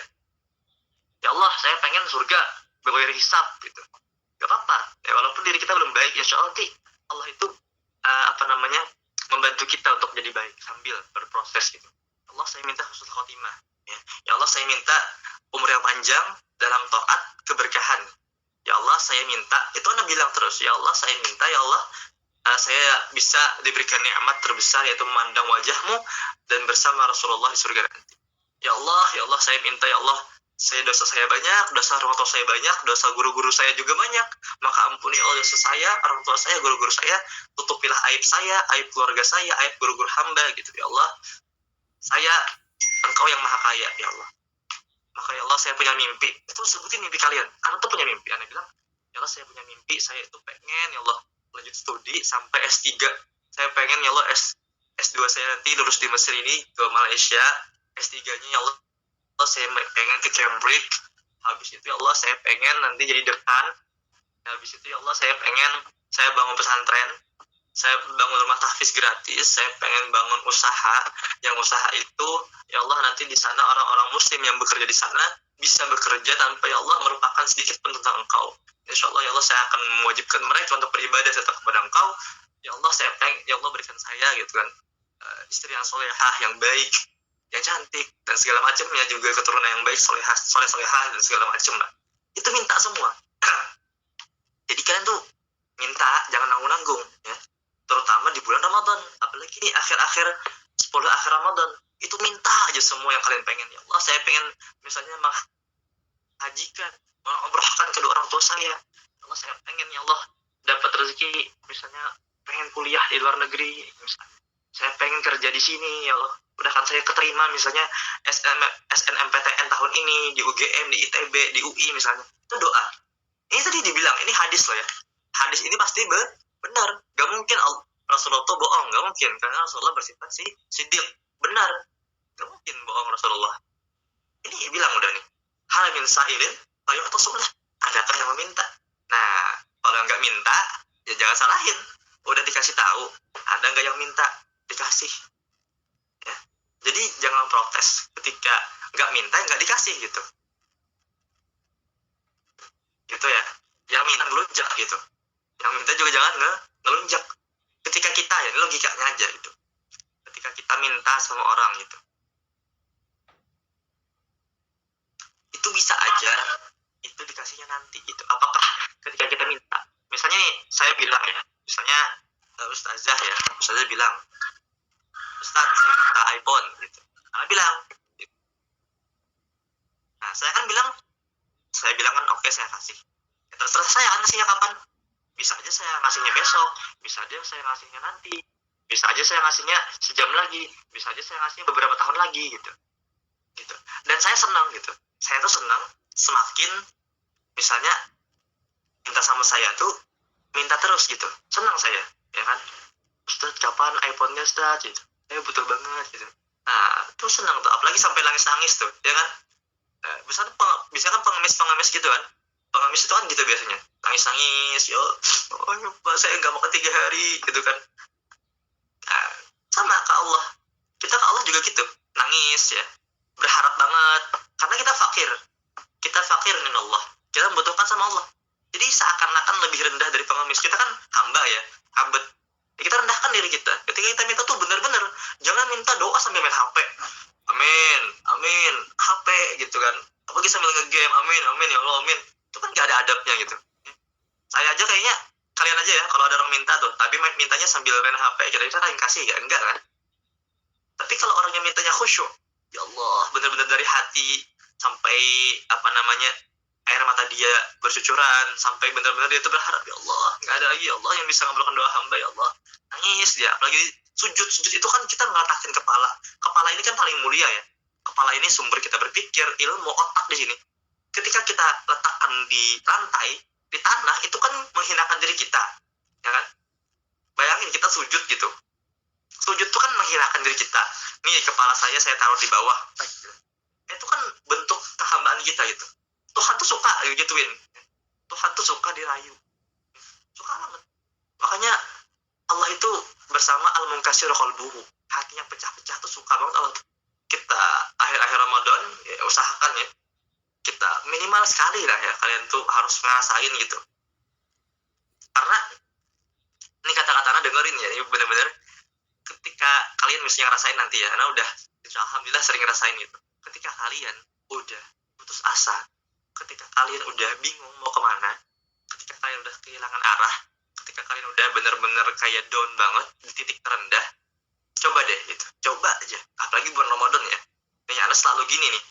Ya Allah, saya pengen surga berbayar hisab gitu. Gak apa-apa. Ya, walaupun diri kita belum baik, insya Allah Allah itu membantu kita untuk jadi baik sambil berproses gitu. Allah, saya minta husnul khotimah. Ya Allah, saya minta umur yang panjang dalam taat keberkahan. Ya Allah, saya minta. Itu Anda bilang terus. Ya Allah, saya minta. Ya Allah, saya bisa diberikan nikmat terbesar, yaitu memandang wajahmu dan bersama Rasulullah di surga nanti. Ya Allah, saya minta. Ya Allah, dosa saya banyak, dosa orang tua saya banyak, dosa guru-guru saya juga banyak, maka ampuni Allah dosa saya, orang tua saya, guru-guru saya, tutupilah aib saya, aib keluarga saya, aib guru-guru hamba gitu. Ya Allah, Engkau yang maha kaya ya Allah. Maka ya Allah, saya punya mimpi. Itu sebutin mimpi kalian. Anda tuh punya mimpi. Anda bilang, ya Allah, saya punya mimpi, saya itu pengen ya Allah lanjut studi sampai S3. Saya pengen ya Allah S2 saya nanti lulus di Mesir ini ke Malaysia, S3-nya ya Allah saya pengen ke Cambridge. Habis itu ya Allah, saya pengen nanti jadi dekan. Habis itu ya Allah, saya pengen saya bangun pesantren, saya bangun rumah tahfiz gratis, saya pengen bangun usaha. Yang usaha itu ya Allah, nanti di sana orang-orang muslim yang bekerja di sana bisa bekerja tanpa ya Allah merupakan sedikit pun tentang Engkau. Insya Allah ya Allah, saya akan mewajibkan mereka untuk beribadah serta kepada Engkau. Ya Allah, saya pengen ya Allah berikan saya gitu kan istri yang solehah, yang baik, yang cantik dan segala macamnya, juga keturunan yang baik, solehah dan segala macam lah. Itu minta semua. Jadi kalian tuh minta jangan nanggung-nanggung ya. Terutama di bulan Ramadan, apalagi di akhir-akhir 10 akhir Ramadan, itu minta aja semua yang kalian pengen. Ya Allah, saya pengen misalnya menghajikan, mengumrohkan kedua orang tua saya. Ya Allah, saya pengen ya Allah dapat rezeki, misalnya pengen kuliah di luar negeri, misalnya saya pengen kerja di sini ya Allah, mudahkan saya keterima misalnya SNMPTN tahun ini di UGM, di ITB, di UI misalnya. Itu doa. Ini tadi dibilang, ini hadis loh ya. Hadis ini pasti benar. Gak mungkin Rasulullah tuh bohong, gak mungkin, karena Rasulullah bersifat siddiq, benar. Gak mungkin bohong Rasulullah. Ini bilang udah nih, hal min sa'ilin ayo atau sudah, adakah yang meminta? Nah, kalau yang gak minta ya jangan salahin. Udah dikasih tahu, ada gak yang minta, dikasih ya. Jadi jangan protes ketika gak minta, gak dikasih gitu ya. Yang minta ngelunjak gitu, yang minta juga jangan ngelunjak. Ketika kita ya, ini logikanya aja gitu, ketika kita minta sama orang gitu, itu bisa aja itu dikasihnya nanti gitu. Apakah ketika kita minta, misalnya nih saya bilang ya, misalnya Ustazah bilang, Ustaz saya minta iPhone gitu, Anda bilang gitu. Nah saya bilang kan oke, saya kasih ya, terserah saya ngasihnya kapan. Bisa aja saya ngasihnya besok, bisa aja saya ngasihnya nanti, bisa aja saya ngasihnya sejam lagi, bisa aja saya ngasihnya beberapa tahun lagi gitu. Dan saya senang gitu. Saya tuh senang semakin misalnya minta sama saya tuh minta terus gitu. Senang saya, ya kan? Ustaz, kapan iPhone-nya Ustaz? Gitu. Saya butuh banget gitu. Nah, tuh senang tuh, apalagi sampai nangis-nangis tuh, ya kan? Bisa kan pengemis gitu kan? Pengemis itu kan gitu biasanya, nangis-nangis, Pak, saya nggak mau ke 3 hari gitu kan. Nah, sama ke Allah, kita ke Allah juga gitu, nangis ya, berharap banget, karena kita fakir, kita kita fakir minallah, kita membutuhkan sama Allah. Jadi seakan-akan lebih rendah dari pengemis. Kita kan hamba ya, abad. Kita rendahkan diri kita. Ketika kita minta tuh benar-benar, jangan minta doa sambil main HP. Amin, amin, HP gitu kan. Apalagi sambil ngegame, amin, amin ya Allah, amin. Itu kan gak ada adabnya gitu. Saya aja kayaknya, kalian aja ya, kalau ada orang minta tuh, tapi mintanya sambil main HP, kira-kira kalian kasih ya? Enggak kan? Tapi kalau orangnya mintanya khusyuk, ya Allah, benar-benar dari hati, sampai air mata dia bercucuran, sampai benar-benar dia itu berharap, ya Allah, nggak ada lagi ya Allah yang bisa ngabulkan doa hamba, ya Allah. Nangis dia, apalagi sujud itu kan kita ngeletakin kepala ini kan paling mulia ya. Kepala ini sumber kita berpikir, ilmu, otak di sini. Ketika kita letakkan di lantai, di tanah, itu kan menghinakan diri kita, ya kan? Bayangin kita sujud gitu. Sujud itu kan menghinakan diri kita. Nih, kepala saya taruh di bawah. Itu kan bentuk kehambaan kita gitu. Tuhan tuh suka gituin. Tuhan tuh suka dirayu. Suka banget. Makanya Allah itu bersama al-munkasir qalbuhu. Hatinya pecah-pecah tuh suka banget Allah. Kita akhir-akhir Ramadan ya, usahakan ya. Kita minimal sekali lah ya. Kalian tuh harus ngerasain gitu. Karena ini kata-katanya dengerin ya. Ini benar-benar ketika kalian misalnya ngerasain nanti ya. Karena udah alhamdulillah sering ngerasain gitu. Ketika kalian udah putus asa, ketika kalian udah bingung mau kemana, ketika kalian udah kehilangan arah, ketika kalian udah bener-bener kayak down banget di titik terendah, coba deh gitu, coba aja, apalagi bulan Ramadan ya, nih Ana selalu gini nih,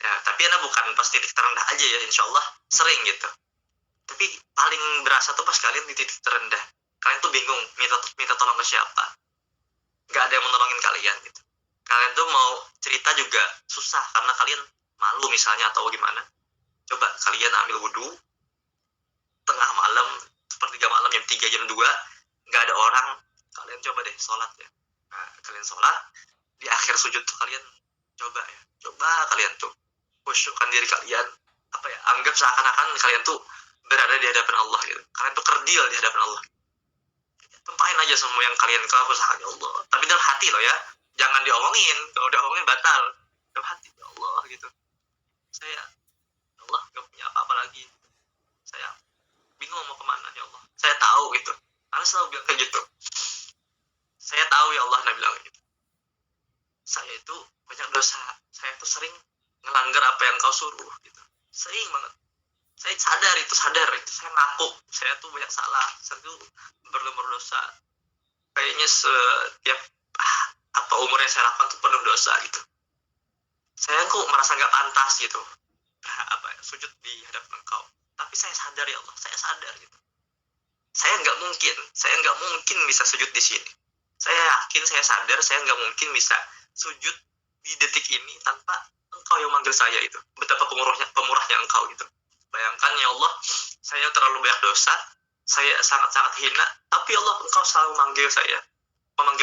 ya, tapi Ana bukan pas titik terendah aja ya, insya Allah sering gitu, tapi paling berasa tuh pas kalian di titik terendah, kalian tuh bingung minta tolong ke siapa, nggak ada yang menolongin kalian gitu, kalian tuh mau cerita juga susah karena kalian malu misalnya atau gimana. Coba kalian ambil wudhu tengah malam, sepertiga malam, jam 3, jam 2, nggak ada orang, kalian coba deh sholat ya. Nah, kalian sholat, di akhir sujud tuh kalian coba kalian tuh khusyukkan diri kalian, anggap seakan-akan kalian tuh berada di hadapan Allah gitu. Kalian tuh kerdil di hadapan Allah. Tumpahin aja semua yang kalian kesusahan ya Allah. Tapi dalam hati loh ya, jangan diomongin. Kalau diomongin batal. Dalam hati ya Allah gitu. Saya Allah gak punya apa-apa lagi, saya bingung mau kemana ya Allah, saya tahu gitu, Allah selalu bilang kayak gitu, saya tahu ya Allah, Nabi bilang gitu, saya itu banyak dosa, saya tuh sering ngelanggar apa yang kau suruh gitu, sering banget, saya sadar itu, saya ngaku, saya tuh banyak salah, saya tuh berdosa, kayaknya setiap apa umur yang saya lakukan tuh penuh dosa gitu, saya kok merasa gak pantas gitu, sujud di hadapan engkau, tapi saya sadar ya Allah, saya sadar gitu, saya nggak mungkin bisa sujud di sini, saya yakin, saya sadar, saya nggak mungkin bisa sujud di detik ini tanpa engkau yang manggil saya itu, betapa pemurahnya engkau gitu, bayangkan ya Allah, saya terlalu banyak dosa, saya sangat-sangat hina, tapi Allah engkau selalu memanggil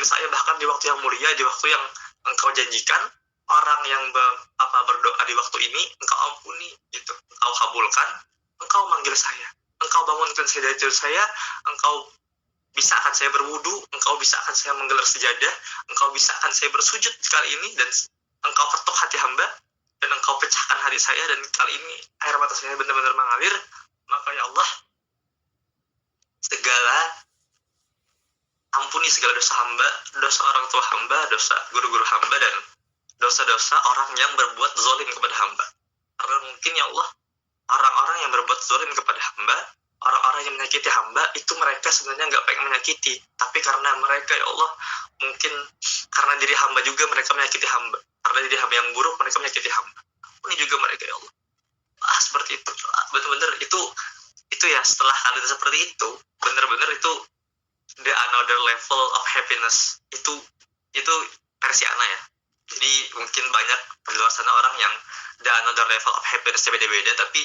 saya bahkan di waktu yang mulia, di waktu yang engkau janjikan, orang yang berdoa di waktu ini engkau ampuni gitu, engkau kabulkan, engkau manggil saya, engkau bangunkan saya dari tidur saya, engkau bisakan saya berwudu, engkau bisakan saya menggelar sejadah, engkau bisakan saya bersujud kali ini, dan engkau ketuk hati hamba, dan engkau pecahkan hati saya, dan kali ini air mata saya benar-benar mengalir, maka ya Allah, ampuni segala dosa hamba, dosa orang tua hamba, dosa guru-guru hamba, dan dosa-dosa orang yang berbuat zalim kepada hamba. Karena mungkin ya Allah, orang-orang yang berbuat zalim kepada hamba, orang-orang yang menyakiti hamba, itu mereka sebenarnya nggak pengen menyakiti, tapi karena mereka ya Allah, mungkin karena diri hamba juga mereka menyakiti hamba, karena diri hamba yang buruk mereka menyakiti hamba. Ini juga mereka ya Allah. Seperti itu, benar-benar itu ya, setelah kalian seperti itu, benar-benar itu the another level of happiness. Itu versi Ana ya. Jadi mungkin banyak di luar sana orang yang the another level of happiness beda-beda, tapi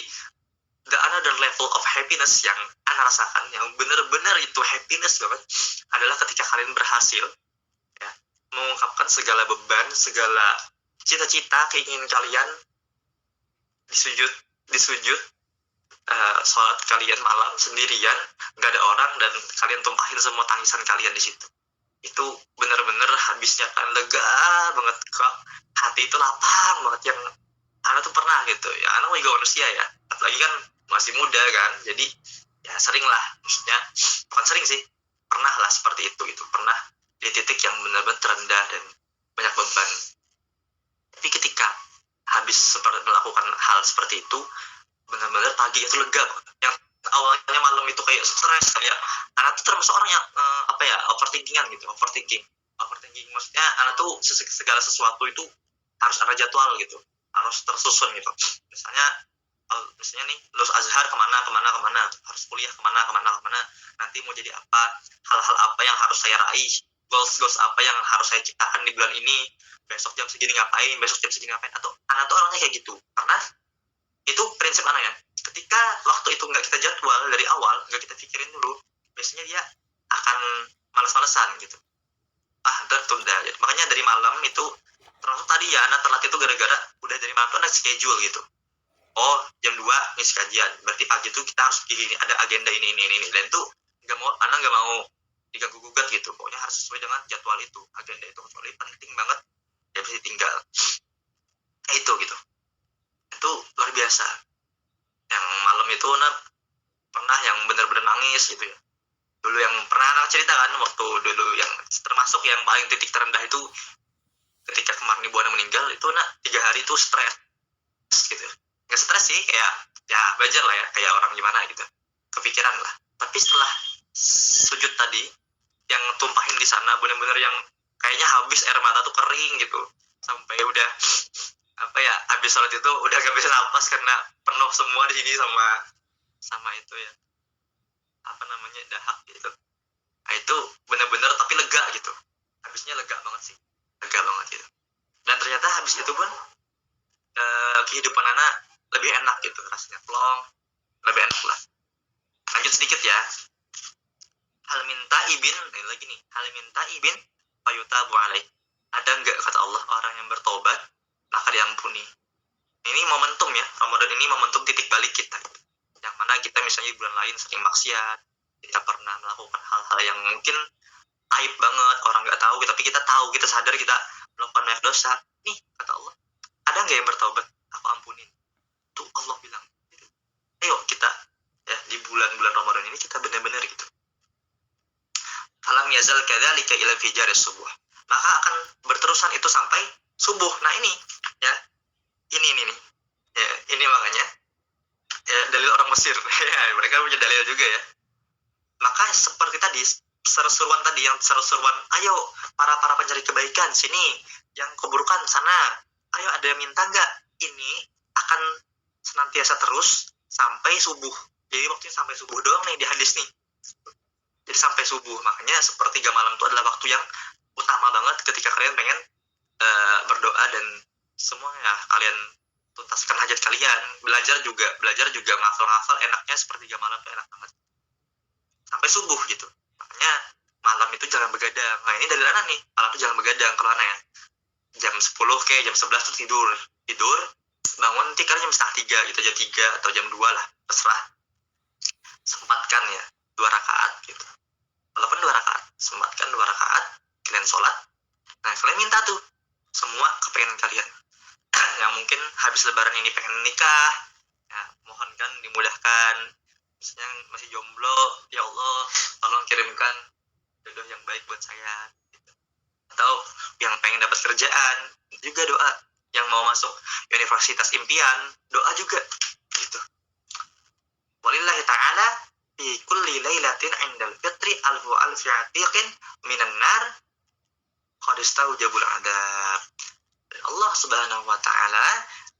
the another level of happiness yang Ana rasakan, yang benar-benar itu happiness banget, adalah ketika kalian berhasil ya, mengungkapkan segala beban, segala cita-cita, keinginan kalian di sujud sholat kalian malam sendirian, gak ada orang, dan kalian tumpahin semua tangisan kalian di situ. Itu benar-benar habisnya kan lega banget, kok hati itu lapang banget, yang anak tuh pernah gitu ya, anak juga manusia ya, apalagi kan masih muda kan, jadi ya sering lah, maksudnya bukan sering sih, pernah lah seperti itu gitu, pernah di titik yang benar-benar terendah dan banyak beban. Tapi ketika habis melakukan hal seperti itu, benar-benar pagi itu lega. Yang awalnya malam itu kayak stres, kayak anak tuh termasuk orang yang overthinkingan gitu, overthinking maksudnya anak tuh segala sesuatu itu harus ada jadwal gitu, harus tersusun gitu. Misalnya nih lulus Azhar kemana, harus kuliah kemana, nanti mau jadi apa, hal-hal apa yang harus saya raih, goals apa yang harus saya ciptakan di bulan ini, besok jam segini ngapain, atau anak tuh orangnya kayak gitu. Karena itu prinsip anak ya, ketika waktu itu nggak kita jadwal dari awal, nggak kita pikirin dulu, biasanya dia akan males-malesan gitu, ntar tunda. Makanya dari malam itu, termasuk tadi ya anak telat itu gara-gara udah dari malam tuh ada schedule gitu. Oh, jam 2 nih kajian, berarti pagi itu kita harus gini, ada agenda ini, dan tuh anak nggak mau diganggu gugat gitu, pokoknya harus sesuai dengan jadwal itu, agenda itu, kecuali penting banget ya bisa ditinggal. Itu gitu, itu luar biasa. Yang malam itu pernah yang benar-benar nangis gitu ya. Dulu yang pernah anak cerita kan, waktu dulu yang termasuk yang paling titik terendah itu ketika kemarin ibu anak meninggal itu 3 hari itu stres gitu. Nggak stres sih, kayak ya belajar lah ya, kayak orang gimana gitu, kepikiran lah. Tapi setelah sujud tadi yang tumpahin di sana benar-benar yang kayaknya habis air mata tuh kering gitu, sampai udah habis sholat itu udah gak bisa napas karena penuh semua di sini sama itu ya, dahak gitu. Nah itu benar-benar tapi lega gitu, habisnya lega banget gitu. Dan ternyata habis itu pun kehidupan anak lebih enak gitu, rasanya plong, lebih enak lah. Lanjut sedikit ya. Hal minta ibin fayutabu alaih. Ada enggak, kata Allah, orang yang bertobat maka diampuni. Ini momentum ya, Ramadan ini momentum titik balik kita, yang mana kita misalnya di bulan lain sering maksiat, kita pernah melakukan hal-hal yang mungkin aib banget, orang nggak tahu, tapi kita tahu, kita sadar kita melakukan banyak dosa. Nih kata Allah, ada nggak yang bertobat, aku ampunin. Tuh Allah bilang gitu. Ayo kita ya di bulan-bulan Ramadan ini kita benar-benar gitu. Falam yazal kadzalika ila fijaris subuh, maka akan berterusan itu sampai subuh. Nah ini ya, ini nih ya, ini makanya ya, dalil orang Mesir ya, mereka punya dalil juga ya. Maka seperti tadi seru-seruan ayo para pencari kebaikan sini, yang keburukan sana, ayo ada yang minta nggak, ini akan senantiasa terus sampai subuh. Jadi waktunya sampai subuh doang nih di hadis nih, jadi sampai subuh. Makanya sepertiga malam itu adalah waktu yang utama banget ketika kalian pengen berdoa dan semuanya kalian tuntaskan hajat kalian. Belajar juga ngafal enaknya sepertiga malam tuh enak banget sampai subuh gitu. Makanya malam itu jangan begadang. Nah ini dari anak nih, malam itu jangan begadang. Kalau anak ya jam 10 kayak jam 11 tuh tidur bangun nanti kalian jam setengah 3 gitu, jam 3 atau jam 2 lah, terserah. Sempatkan ya 2 rakaat gitu, walaupun 2 rakaat, sempatkan 2 rakaat kalian sholat. Nah kalian minta tuh semua kepengen kalian yang mungkin habis lebaran ini pengen nikah ya, mohon kan dimudahkan. Misalnya masih jomblo, ya Allah tolong kirimkan jodoh yang baik buat saya gitu. Atau yang pengen dapat kerjaan juga doa, yang mau masuk universitas impian doa juga gitu. Walillahi ta'ala fi kulli lailatin indal fitri alfu alfi atiqin minan nar qad istaujabul adab. Allah Subhanahu wa taala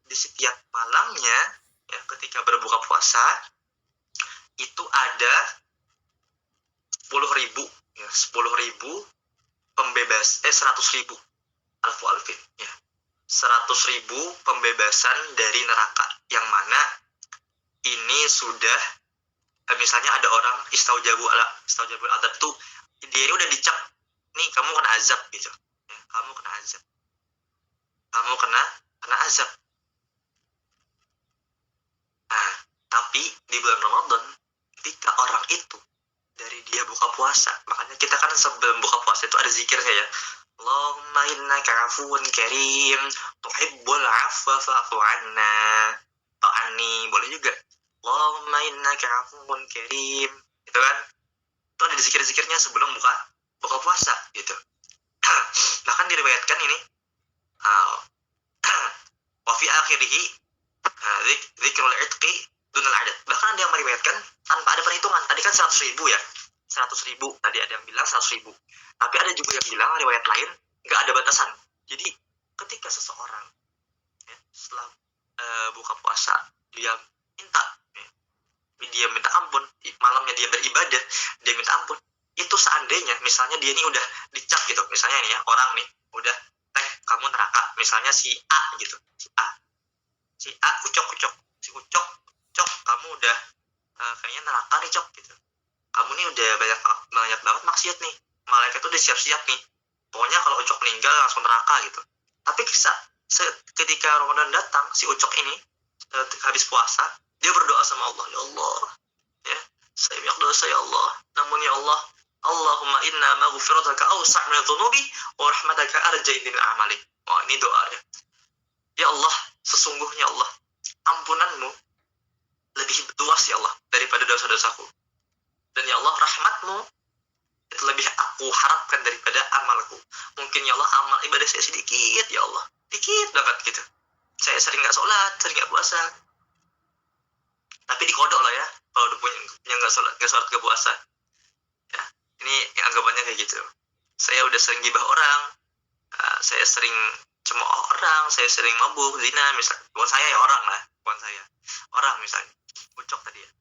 di setiap malamnya ya, ketika berbuka puasa itu ada 10.000 ya, 10.000 pembebas 100.000 alfu alfin ya, 100.000 pembebasan dari neraka, yang mana ini sudah misalnya ada orang istaujabul adab tuh, dia udah dicap nih kamu kena azab gitu ya, kamu kena azab. Nah tapi di bulan Ramadan ketika orang itu dari dia buka puasa, makanya kita kan sebelum buka puasa itu ada zikirnya ya, Allahumma innaka afuwun karim tuhibbul afwa fa'fu anna ta'ani. Boleh juga Allahumma innaka afuwun karim, gitu kan. Itu ada di zikir-zikirnya sebelum buka puasa gitu. Bahkan diriwayatkan ini wa fi akhirih zikrul itqi dunal adad. Bahkan ada yang meriwayatkan tanpa ada perhitungan. Tadi kan 100.000 ya, 100.000 tadi ada yang bilang 100.000, tapi ada juga yang bilang riwayat lain nggak ada batasan. Jadi ketika seseorang ya, setelah buka puasa dia minta dia minta ampun, malamnya dia beribadah, dia minta ampun, itu seandainya misalnya dia ini udah dicap gitu, misalnya nih ya, orang nih udah kamu neraka, misalnya si A gitu, si A ucok si ucok kamu udah kayaknya neraka nih cok gitu, kamu nih udah banyak banget maksiat nih, malaikat tuh udah siap-siap nih, pokoknya kalau ucok meninggal langsung neraka gitu. Tapi ketika Ramadan datang, si ucok ini habis puasa dia berdoa sama Allah, ya Allah ya, saya banyak dosa ya Allah, namun ya Allah, Allahumma inna maghfirataka awsa' min dhunubi wa rahmataka arja min amali. Oh, ini doa ya. Ya Allah, sesungguhnya Allah, ampunanmu lebih luas ya Allah daripada dosa-dosaku. Dan ya Allah, rahmatmu itu lebih aku harapkan daripada amalku. Mungkin ya Allah amal ibadah saya sedikit ya Allah, dikit banget gitu. Saya sering gak sholat, sering gak puasa. Tapi dikodok lah ya, kalau udah punya gak sholat gak puasa. Ya, ini anggapannya kayak gitu. Saya udah sering gibah orang, saya sering cemooh orang, saya sering mabuk, zina, misalnya. Bukan saya ya, orang lah, bukan saya. Orang misalnya, ucok tadi ya.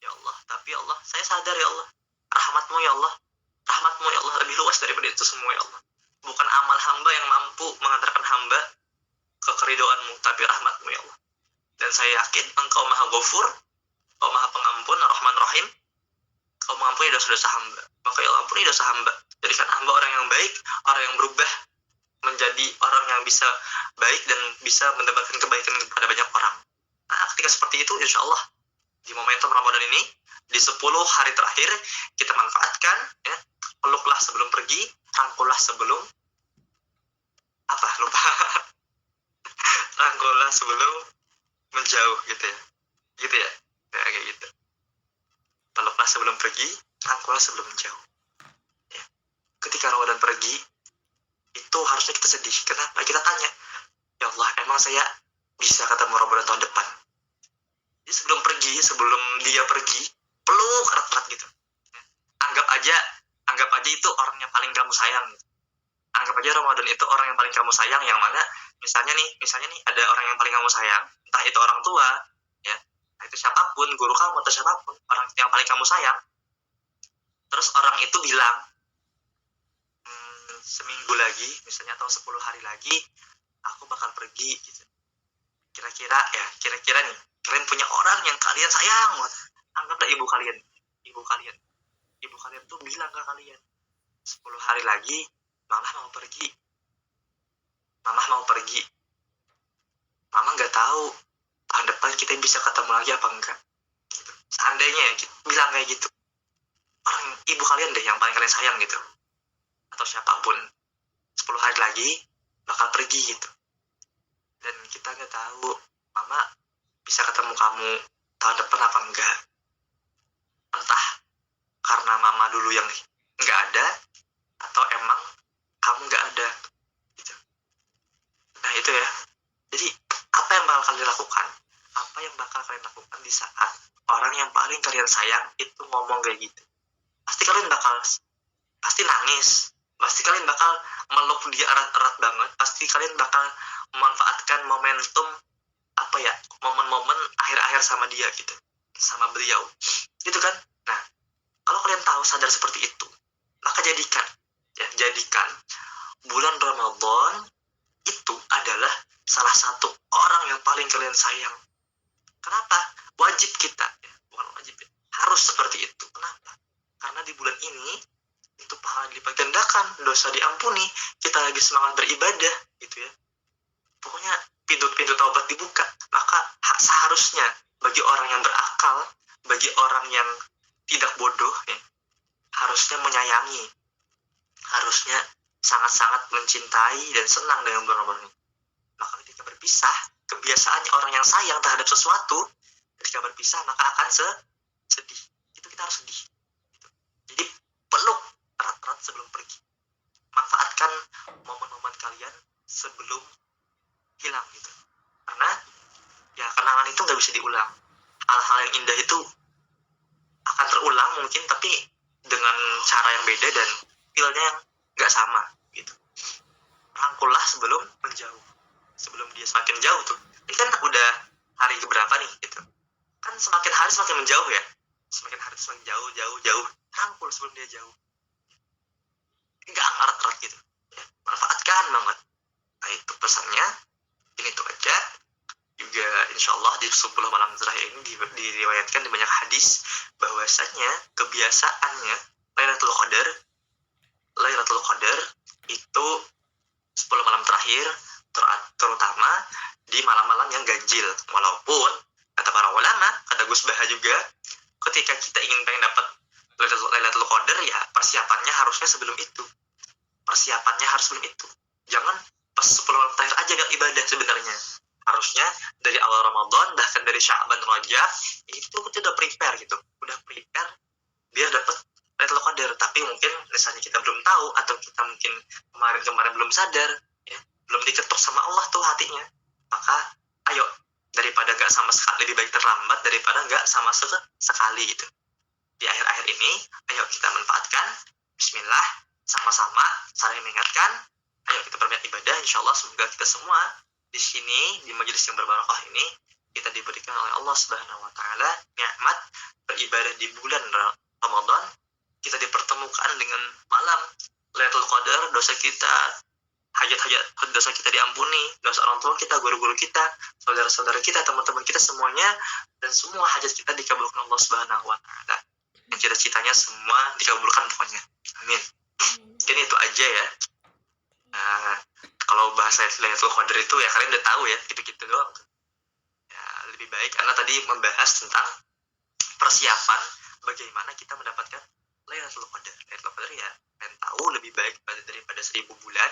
Ya Allah, tapi ya Allah, saya sadar ya Allah, rahmatmu ya Allah, rahmatmu ya Allah lebih luas daripada itu semua ya Allah. Bukan amal hamba yang mampu mengantarkan hamba ke keridoanmu, tapi rahmatmu ya Allah. Dan saya yakin engkau maha ghafur, engkau maha pengampun, rahman rahim, engkau mengampuni dosa-dosa hamba. Maka ya Allah, ampuni dosa hamba, jadikan hamba orang yang baik, orang yang berubah menjadi orang yang bisa baik dan bisa mendapatkan kebaikan kepada banyak orang. Nah, ketika seperti itu, insya Allah di momentum Ramadan ini, di 10 hari terakhir, kita manfaatkan ya, peluklah sebelum pergi, rangkullah sebelum rangkullah sebelum menjauh gitu ya kayak gitu. Peluklah sebelum pergi, rangkullah sebelum menjauh ya. Ketika Ramadan pergi itu harusnya kita sedih. Kenapa? Kita tanya, ya Allah, emang saya bisa ketemu Ramadan tahun depan? Jadi sebelum dia pergi, peluk erat-erat gitu. Anggap aja itu orang yang paling kamu sayang. Anggap aja Ramadan itu orang yang paling kamu sayang, yang mana misalnya nih ada orang yang paling kamu sayang, entah itu orang tua ya, entah itu siapapun, guru kamu atau siapapun, orang yang paling kamu sayang. Terus orang itu bilang, seminggu lagi misalnya atau 10 hari lagi aku bakal pergi gitu. Kira-kira nih, kalian punya orang yang kalian sayang banget. Anggaplah ibu kalian tuh bilang ke kalian, 10 hari lagi mama mau pergi, mama nggak tahu tahun depan kita bisa ketemu lagi apa enggak gitu. Seandainya ya, bilang kayak gitu, orang ibu kalian deh yang paling kalian sayang gitu, atau siapapun, 10 hari lagi bakal pergi gitu, dan kita nggak tahu mama bisa ketemu kamu tahun depan apa enggak, entah karena mama dulu yang nggak ada atau emang kamu nggak ada gitu. Nah itu ya, jadi apa yang bakal kalian lakukan di saat orang yang paling kalian sayang itu ngomong kayak gitu? Pasti nangis, pasti kalian bakal meluk dia erat-erat banget, pasti kalian bakal memanfaatkan momentum momen-momen akhir-akhir sama dia gitu, sama beliau gitu kan. Nah, kalau kalian tahu, sadar seperti itu, maka jadikan bulan Ramadan itu adalah salah satu orang yang paling kalian sayang. Kenapa? Wajib kita ya, bukan wajib ya, harus seperti itu. Kenapa? Karena di bulan ini itu pahala dilipat gandakan, dosa diampuni, kita lagi semangat beribadah gitu ya. Pokoknya pintu-pintu taubat dibuka. Maka seharusnya bagi orang yang berakal, bagi orang yang tidak bodoh ya, harusnya menyayangi, harusnya sangat-sangat mencintai dan senang dengan bulan Ramadan ini. Maka ketika berpisah, kebiasaannya orang yang sayang terhadap sesuatu, ketika berpisah maka akan sedih. Itu kita harus sedih. Jadi peluk erat-erat sebelum pergi. Manfaatkan momen-momen kalian sebelum hilang gitu. Karena ya kenangan itu nggak bisa diulang. Hal-hal yang indah itu akan terulang mungkin, tapi dengan cara yang beda dan feel-nya yang nggak sama gitu. Rangkullah sebelum menjauh. Sebelum dia semakin jauh tuh. Ini kan udah hari keberapa nih gitu. Kan semakin hari semakin menjauh ya. Semakin hari semakin jauh. Rangkul sebelum dia jauh. Nggak erat-erat gitu. Ya, manfaatkan banget. Nah itu pesannya. Ini tuh aja. Juga insya Allah di 10 malam terakhir ini diriwayatkan di banyak hadis bahwasanya kebiasaannya Lailatul Qadar itu 10 malam terakhir, terutama di malam-malam yang ganjil. Walaupun kata para ulama, kata Gus Baha juga, ketika kita pengen dapat Lailatul Qadar ya persiapannya harusnya sebelum itu. Jangan pas 10 malam terakhir aja gak ibadah sebenarnya. Harusnya dari awal Ramadan, bahkan dari Sya'ban, Rajab, itu kita udah prepare gitu. Biar dapat Lailatul Qadar. Tapi mungkin misalnya kita belum tahu, atau kita mungkin kemarin belum sadar, ya, belum diketuk sama Allah tuh hatinya. Maka ayo, daripada gak sama sekali, lebih baik terlambat daripada gak sama sekali gitu. Di akhir-akhir ini, ayo kita manfaatkan. Bismillah, sama-sama saling mengingatkan. Ayo kita perbanyak ibadah. Insya Allah semoga kita semua di sini, di majelis yang berbarakah ini, kita diberikan oleh Allah Subhanahu wa Ta'ala nikmat beribadah di bulan Ramadan. Kita dipertemukan dengan malam Lailatul Qadar, dosa kita, hajat-hajat dosa kita diampuni, dosa orang tua kita, guru-guru kita, saudara-saudara kita, teman-teman kita semuanya, dan semua hajat kita dikabulkan Allah Subhanahu wa Ta'ala. Dan cita-citanya semua dikabulkan pokoknya. Amin. Mungkin itu aja ya. Kalau bahasa Lailatul Qadar itu ya kalian udah tahu ya, gitu-gitu doang. Ya, lebih baik karena tadi membahas tentang persiapan bagaimana kita mendapatkan Lailatul Qadar. Lailatul Qadar ya kalian tahu lebih baik daripada 1000 bulan,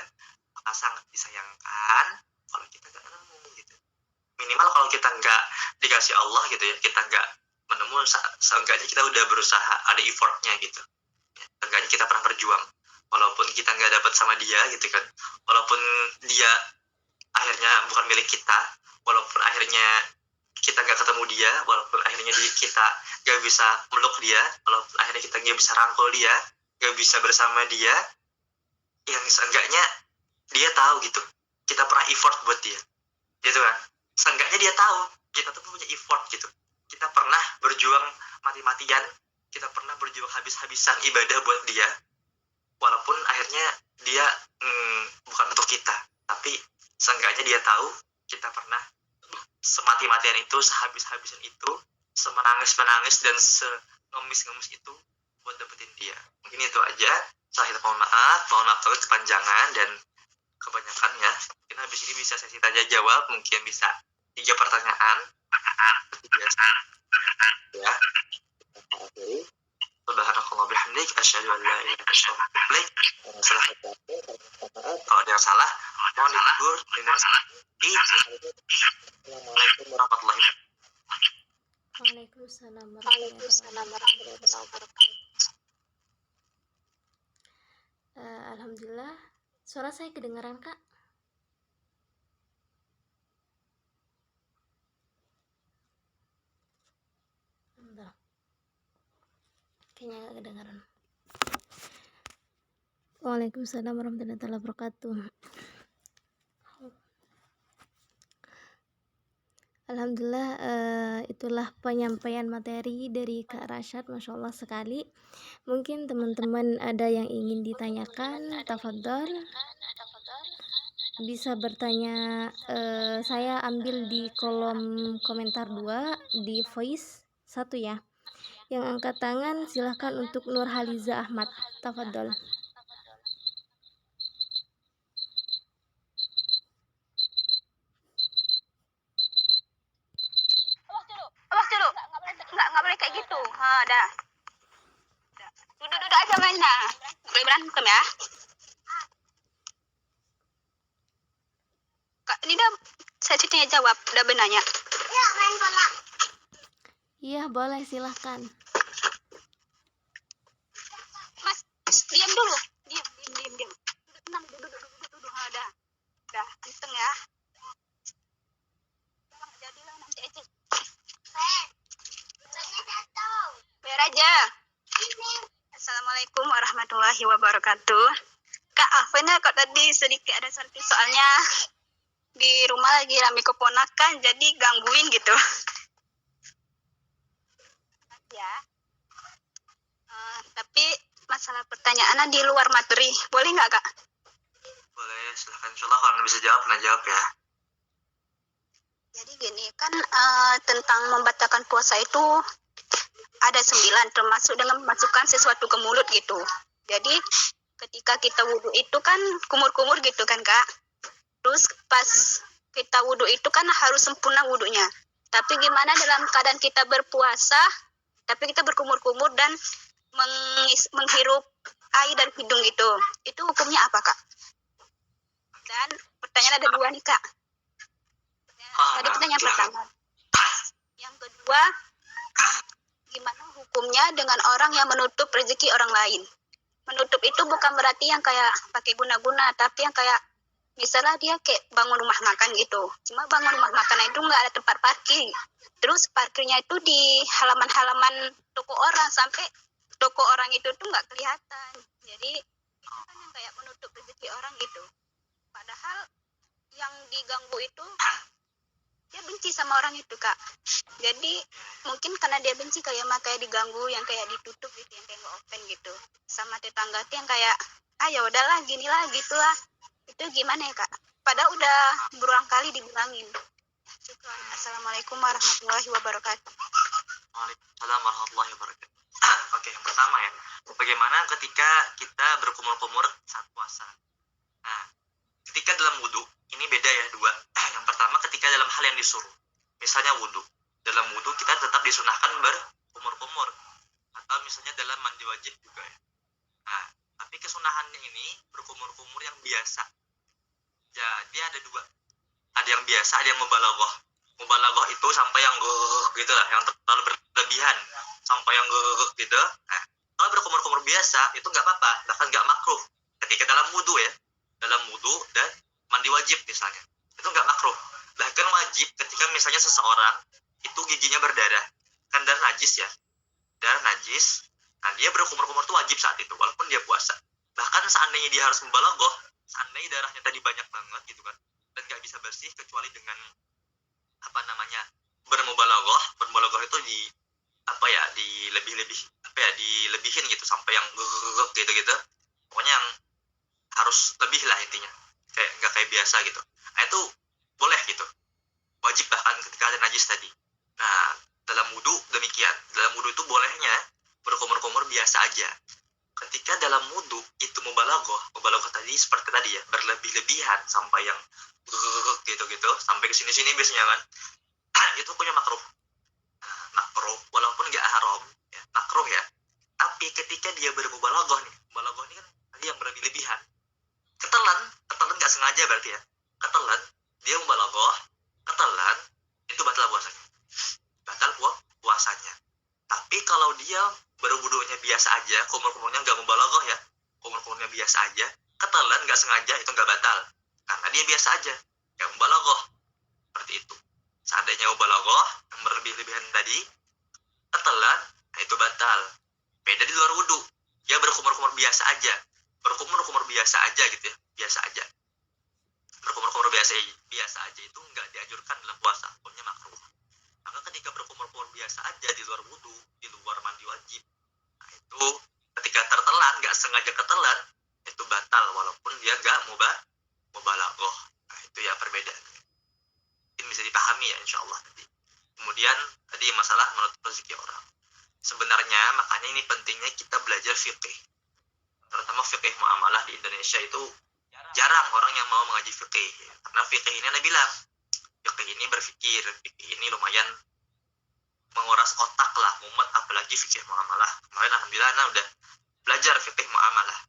maka sangat disayangkan kalau kita nggak nemu gitu. Minimal kalau kita nggak dikasih Allah gitu ya, kita nggak menemu, seenggaknya kita udah berusaha, ada effortnya gitu. Ya, seenggaknya kita pernah berjuang. Walaupun kita nggak dapat sama dia gitu kan, walaupun dia akhirnya bukan milik kita, walaupun akhirnya kita nggak ketemu dia, walaupun akhirnya kita nggak bisa meluk dia, walaupun akhirnya kita nggak bisa rangkul dia, nggak bisa bersama dia, yang seenggaknya dia tahu gitu, kita pernah effort buat dia, gitu kan. Seenggaknya dia tahu kita tuh punya effort gitu, kita pernah berjuang mati-matian, kita pernah berjuang habis-habisan ibadah buat dia. Walaupun akhirnya dia bukan untuk kita, tapi seenggaknya dia tahu kita pernah semati-matian itu, sehabis-habisan itu, semenangis-menangis dan sengemis-ngemis itu buat dapetin dia. Mungkin itu aja. Saya mohon maaf kalau kepanjangan dan kebanyakan ya. Mungkin habis ini bisa sesi tanya jawab, mungkin bisa 3 pertanyaan. Ya. Subhanakallah bihamdik, asyhadu an la ilaha illa anta, kalau ada yang salah mohon ditegur. Assalamualaikum warahmatullahi wabarakatuh. Waalaikumsalam warahmatullahi wabarakatuh. Alhamdulillah, suara saya kedengaran Kak? Bentar. Kayaknya gak kedengaran. Waalaikumsalam warahmatullahi wabarakatuh. Alhamdulillah, itulah penyampaian materi dari Kak Rasyad, Masya Allah sekali. Mungkin teman-teman ada yang ingin ditanyakan, tafadhol bisa bertanya. Saya ambil di kolom komentar 2 di voice 1 ya. Yang angkat tangan silahkan untuk Nurhaliza Ahmad, tafadhol. Awas dulu. Nggak boleh kayak gitu. Dah. Duduk aja mainnya. Boleh berantem ya. Ini dah saya tanya jawab, udah benarnya. Ya, main bola. Iya, boleh, silahkan. Mas, diam dulu. Diam. Duduk tenang, duduk. Dah, kenceng ya. Jadilah nanti aja. Biar aja. Assalamualaikum warahmatullahi wabarakatuh. Kak, Afena kok tadi sedikit ada something soalnya di rumah lagi rame keponakan jadi gangguin gitu. Ya. Tapi masalah pertanyaannya di luar materi, boleh nggak Kak? Boleh, silahkan. Insyaallah kalau bisa jawab, nah jawab ya. Jadi gini kan tentang membatalkan puasa itu ada 9 termasuk dengan memasukkan sesuatu ke mulut gitu. Jadi ketika kita wudhu itu kan kumur-kumur gitu kan Kak. Terus pas kita wudhu itu kan harus sempurna wudhunya. Tapi gimana dalam keadaan kita berpuasa, tapi kita berkumur-kumur dan menghirup air dari hidung gitu. Itu hukumnya apa Kak? Dan pertanyaan ada 2 nih Kak. Tadi pertanyaan pertama. Yang kedua, gimana hukumnya dengan orang yang menutup rezeki orang lain? Menutup itu bukan berarti yang kayak pakai guna-guna, tapi yang kayak misalnya dia kayak bangun rumah makan gitu. Cuma bangun rumah makan itu nggak ada tempat parkir. Terus parkirnya itu di halaman-halaman toko orang sampai toko orang itu tuh nggak kelihatan. Jadi itu kan yang kayak menutup rezeki orang gitu. Padahal yang diganggu itu dia benci sama orang itu Kak. Jadi mungkin karena dia benci kayak makanya diganggu yang kayak ditutup gitu, yang kayak nggak open gitu. Sama tetangga tuh yang kayak ya udahlah ginilah gitulah. Itu gimana ya Kak? Padahal udah berulang kali dibilangin. Syukran. Assalamualaikum warahmatullahi wabarakatuh. Waalaikumsalam warahmatullahi wabarakatuh. Oke, yang pertama ya, bagaimana ketika kita berkumur-kumur saat puasa? Nah, ketika dalam wudhu, ini beda ya dua. Yang pertama ketika dalam hal yang disuruh, misalnya wudhu. Dalam wudhu kita tetap disunahkan berkumur-kumur, atau misalnya dalam mandi wajib juga ya. Nah, tapi kesunahannya ini berkumur-kumur yang biasa. Jadi ada 2. Ada yang biasa, ada yang mubalaghah. Mubalaghah itu sampai yang gitu lah, yang terlalu berlebihan, sampai yang gitu. Nah, kalau berkumur-kumur biasa itu nggak apa-apa, bahkan nggak makruh. Ketika dalam wudhu ya, dalam wudhu dan mandi wajib misalnya, itu nggak makruh. Bahkan wajib ketika misalnya seseorang itu giginya berdarah, kan darah najis ya, darah najis. Nah, dia berkumur-kumur itu wajib saat itu, walaupun dia puasa. Bahkan seandainya dia harus mubalaghah, seandainya darahnya tadi banyak banget gitu kan, dan nggak bisa bersih kecuali dengan bermubalaghah itu dilebihin gitu sampai yang gitu. Pokoknya yang harus lebih lah intinya, kayak nggak kayak biasa gitu. Nah itu boleh gitu, wajib bahkan ketika ada najis tadi. Nah dalam wudhu demikian, dalam wudhu itu bolehnya berkumur-kumur biasa aja. Ketika dalam wudhu itu mubalaghah tadi seperti tadi ya, berlebih-lebihan sampai yang gitu sampai ke sini biasanya kan, itu punya makruh. Makruh walaupun nggak haram ya, makruh ya. Tapi ketika dia bermubalaghah nih, mubalaghah ini kan tadi yang berlebih-lebihan, ketelan nggak sengaja berarti ya, ketelan dia mubalaghah, ketelan itu batal puasanya. Tapi kalau dia berwudunya biasa aja, kumur-kumurnya nggak mubalaghah ya, kumur-kumurnya biasa aja, ketelan nggak sengaja, itu nggak batal karena dia biasa aja, nggak mubalaghah. Seperti itu. Seandainya mubalaghah yang berlebih-lebihan tadi, ketelan, nah itu batal. Beda di luar wudhu, dia berkumur-kumur biasa aja, gitu ya, biasa aja. Berkumur-kumur biasa aja itu nggak dianjurkan dalam puasa, hukumnya makruh. Maka ketika berkumur-kumur biasa aja di luar wudhu, di luar mandi wajib, nah itu ketika tertelan, nggak sengaja ketelan, itu batal walaupun dia nggak mubalaghah. Nah itu ya perbedaannya. Ini bisa dipahami ya insyaallah tadi. Kemudian tadi masalah menutup rezeki orang. Sebenarnya makanya ini pentingnya kita belajar fikih. Terutama fikih muamalah di Indonesia itu jarang orang yang mau mengaji fikih. Karena fikih ini Anda bilang, fikih ini berpikir, fikih ini lumayan menguras otak lah, mumet, apalagi fikih muamalah. Kemarin alhamdulillah Anda udah belajar fikih muamalah.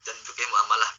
Dan fikih muamalah